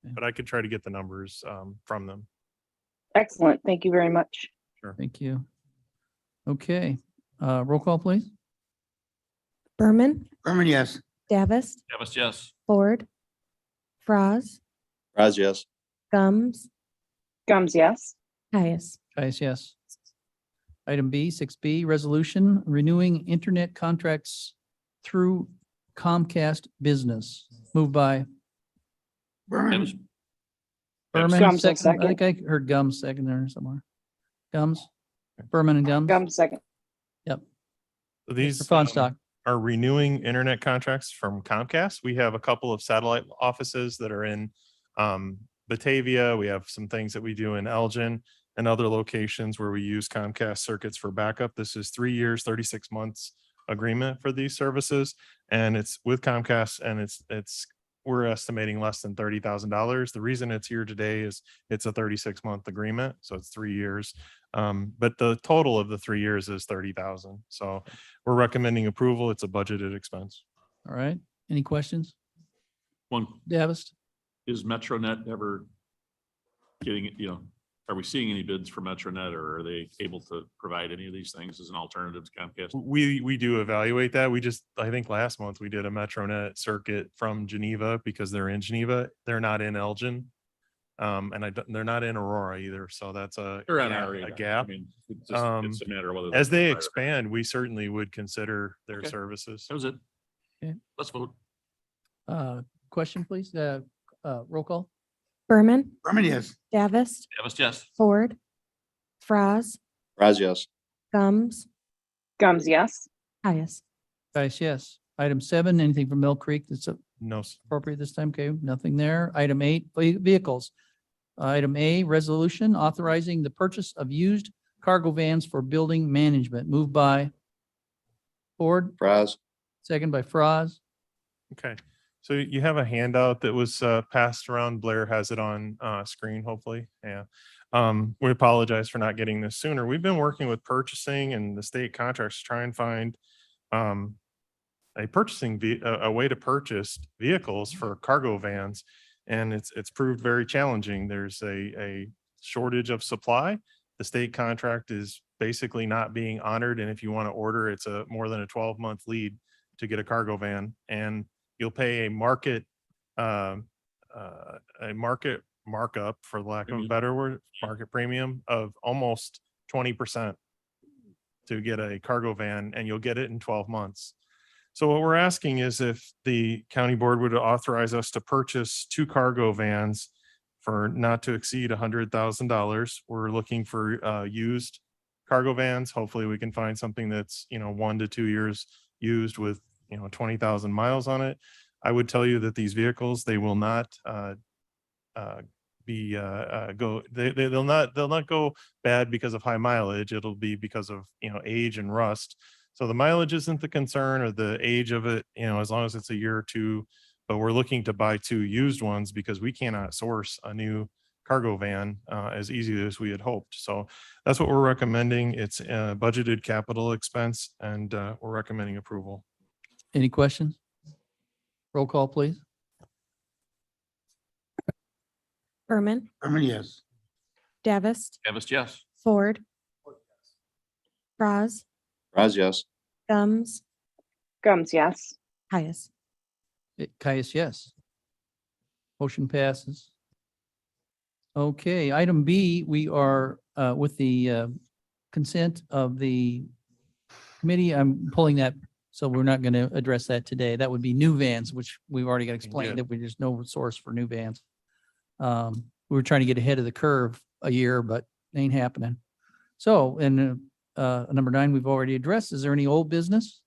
but I could try to get the numbers from them. Excellent. Thank you very much. Thank you. Okay, roll call, please. Berman, Berman, yes. Davis, Yes. Ford, Fraz, Raz, yes. Gums, Gums, yes. Caius. Yes. Item B, 6B, resolution renewing internet contracts through Comcast Business. Moved by Berman. Berman, Gums will second. I second. think I heard Gums second there somewhere. Gums, Berman and Gums. Gums, second. So these Mr. Fonstock. are renewing internet contracts from Comcast. We have a couple of satellite offices that are in Batavia. We have some things that we do in Elgin and other locations where we use Comcast circuits for backup. This is 3 years, 36 months agreement for these services. And it's with Comcast, and we're estimating less than $30,000. The reason it's here today is it's a 36-month agreement. So it's 3 years. But the total of the 3 years is 30,000. So we're recommending approval. It's a budgeted expense. All right, any questions? One, Davis? is MetroNet ever getting, are we seeing any bids for MetroNet, or are they able to provide any of these things as an alternative to Comcast? We do evaluate that. I think last month we did a MetroNet circuit from Geneva because they're in Geneva. They're not in Elgin. And they're not in Aurora either. So that's a They're on you know, our a radar. I gap. mean, it's just- it's a matter of whether. As they they're- expand, we certainly would consider their Okay. services. That was it. Okay. Let's vote. Question, please. Roll call. Berman, Berman, yes. Davis, Davis, yes. Ford, Fraz, Raz, yes. Gums, Gums, yes. Caius. Guys, yes. Item 7, anything from Mill Creek that's No, appropriate this time? Okay, nothing there. Item 8, vehicles. Item A, resolution authorizing the purchase of used cargo vans for building management. Moved by Ford, Raz, second by Fraz. okay. So you have a handout that was passed around. Blair has it on screen, hopefully. Yeah. We apologize for not getting this sooner. We've been working with purchasing and the state contracts to try and find a way to purchase vehicles for cargo vans. And it's proved very challenging. There's a shortage of supply. The state contract is basically not being honored. And if you want to order, it's more than a 12-month lead to get a cargo van. And you'll pay a market markup, for lack of a better word, market premium of almost 20% to get a cargo van, and you'll get it in 12 months. So what we're asking is if the county board would authorize us to purchase 2 cargo vans for not to exceed $100,000. We're looking for used cargo vans. Hopefully we can find something that's, 1 to 2 years used with 20,000 miles on it. I would tell you that these vehicles, they will not they'll not go bad because of high mileage. It'll be because of age and rust. So the mileage isn't the concern, or the age of it, as long as it's a year or two. But we're looking to buy 2 used ones because we cannot source a new cargo van as easy as we had hoped. So that's what we're recommending. It's a budgeted capital expense, and we're recommending approval. Any questions? Roll call, please. Berman, Berman, yes. Davis, Davis, yes. Ford, Fraz, Raz, yes. Gums, Gums, yes. Caius. Caius, yes. Motion passes. Okay, item B, we are with the consent of the committee. I'm pulling that, so we're not going to address that today. That would be new vans, which we've already got explained that there's no source for new vans. We were trying to get ahead of the curve a year, but it ain't happening. So, and number 9, we've already addressed. Is there any old business?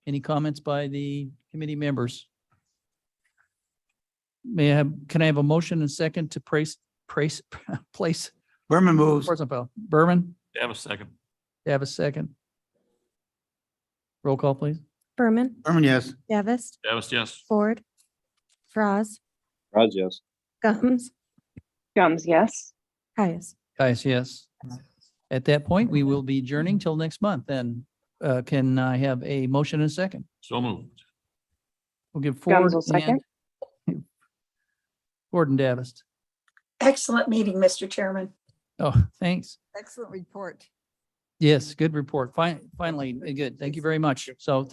Any comments by the committee members? Can I have a motion and second to place Berman moves. Berman? Davis, second. Have a second. Roll call, please. Berman, Berman, yes. Davis, Davis, yes. Ford, Fraz, Raz, yes. Gums, Gums, yes. Caius. Guys, yes. At that point, we will be adjourning till next month. And can I have a motion and a second? So moved. We'll give Ford will second. and Ford Davis. Excellent meeting, Mr. Chairman. Oh, thanks. Excellent report. Yes, good report. Finally, good. Thank you very much. So thank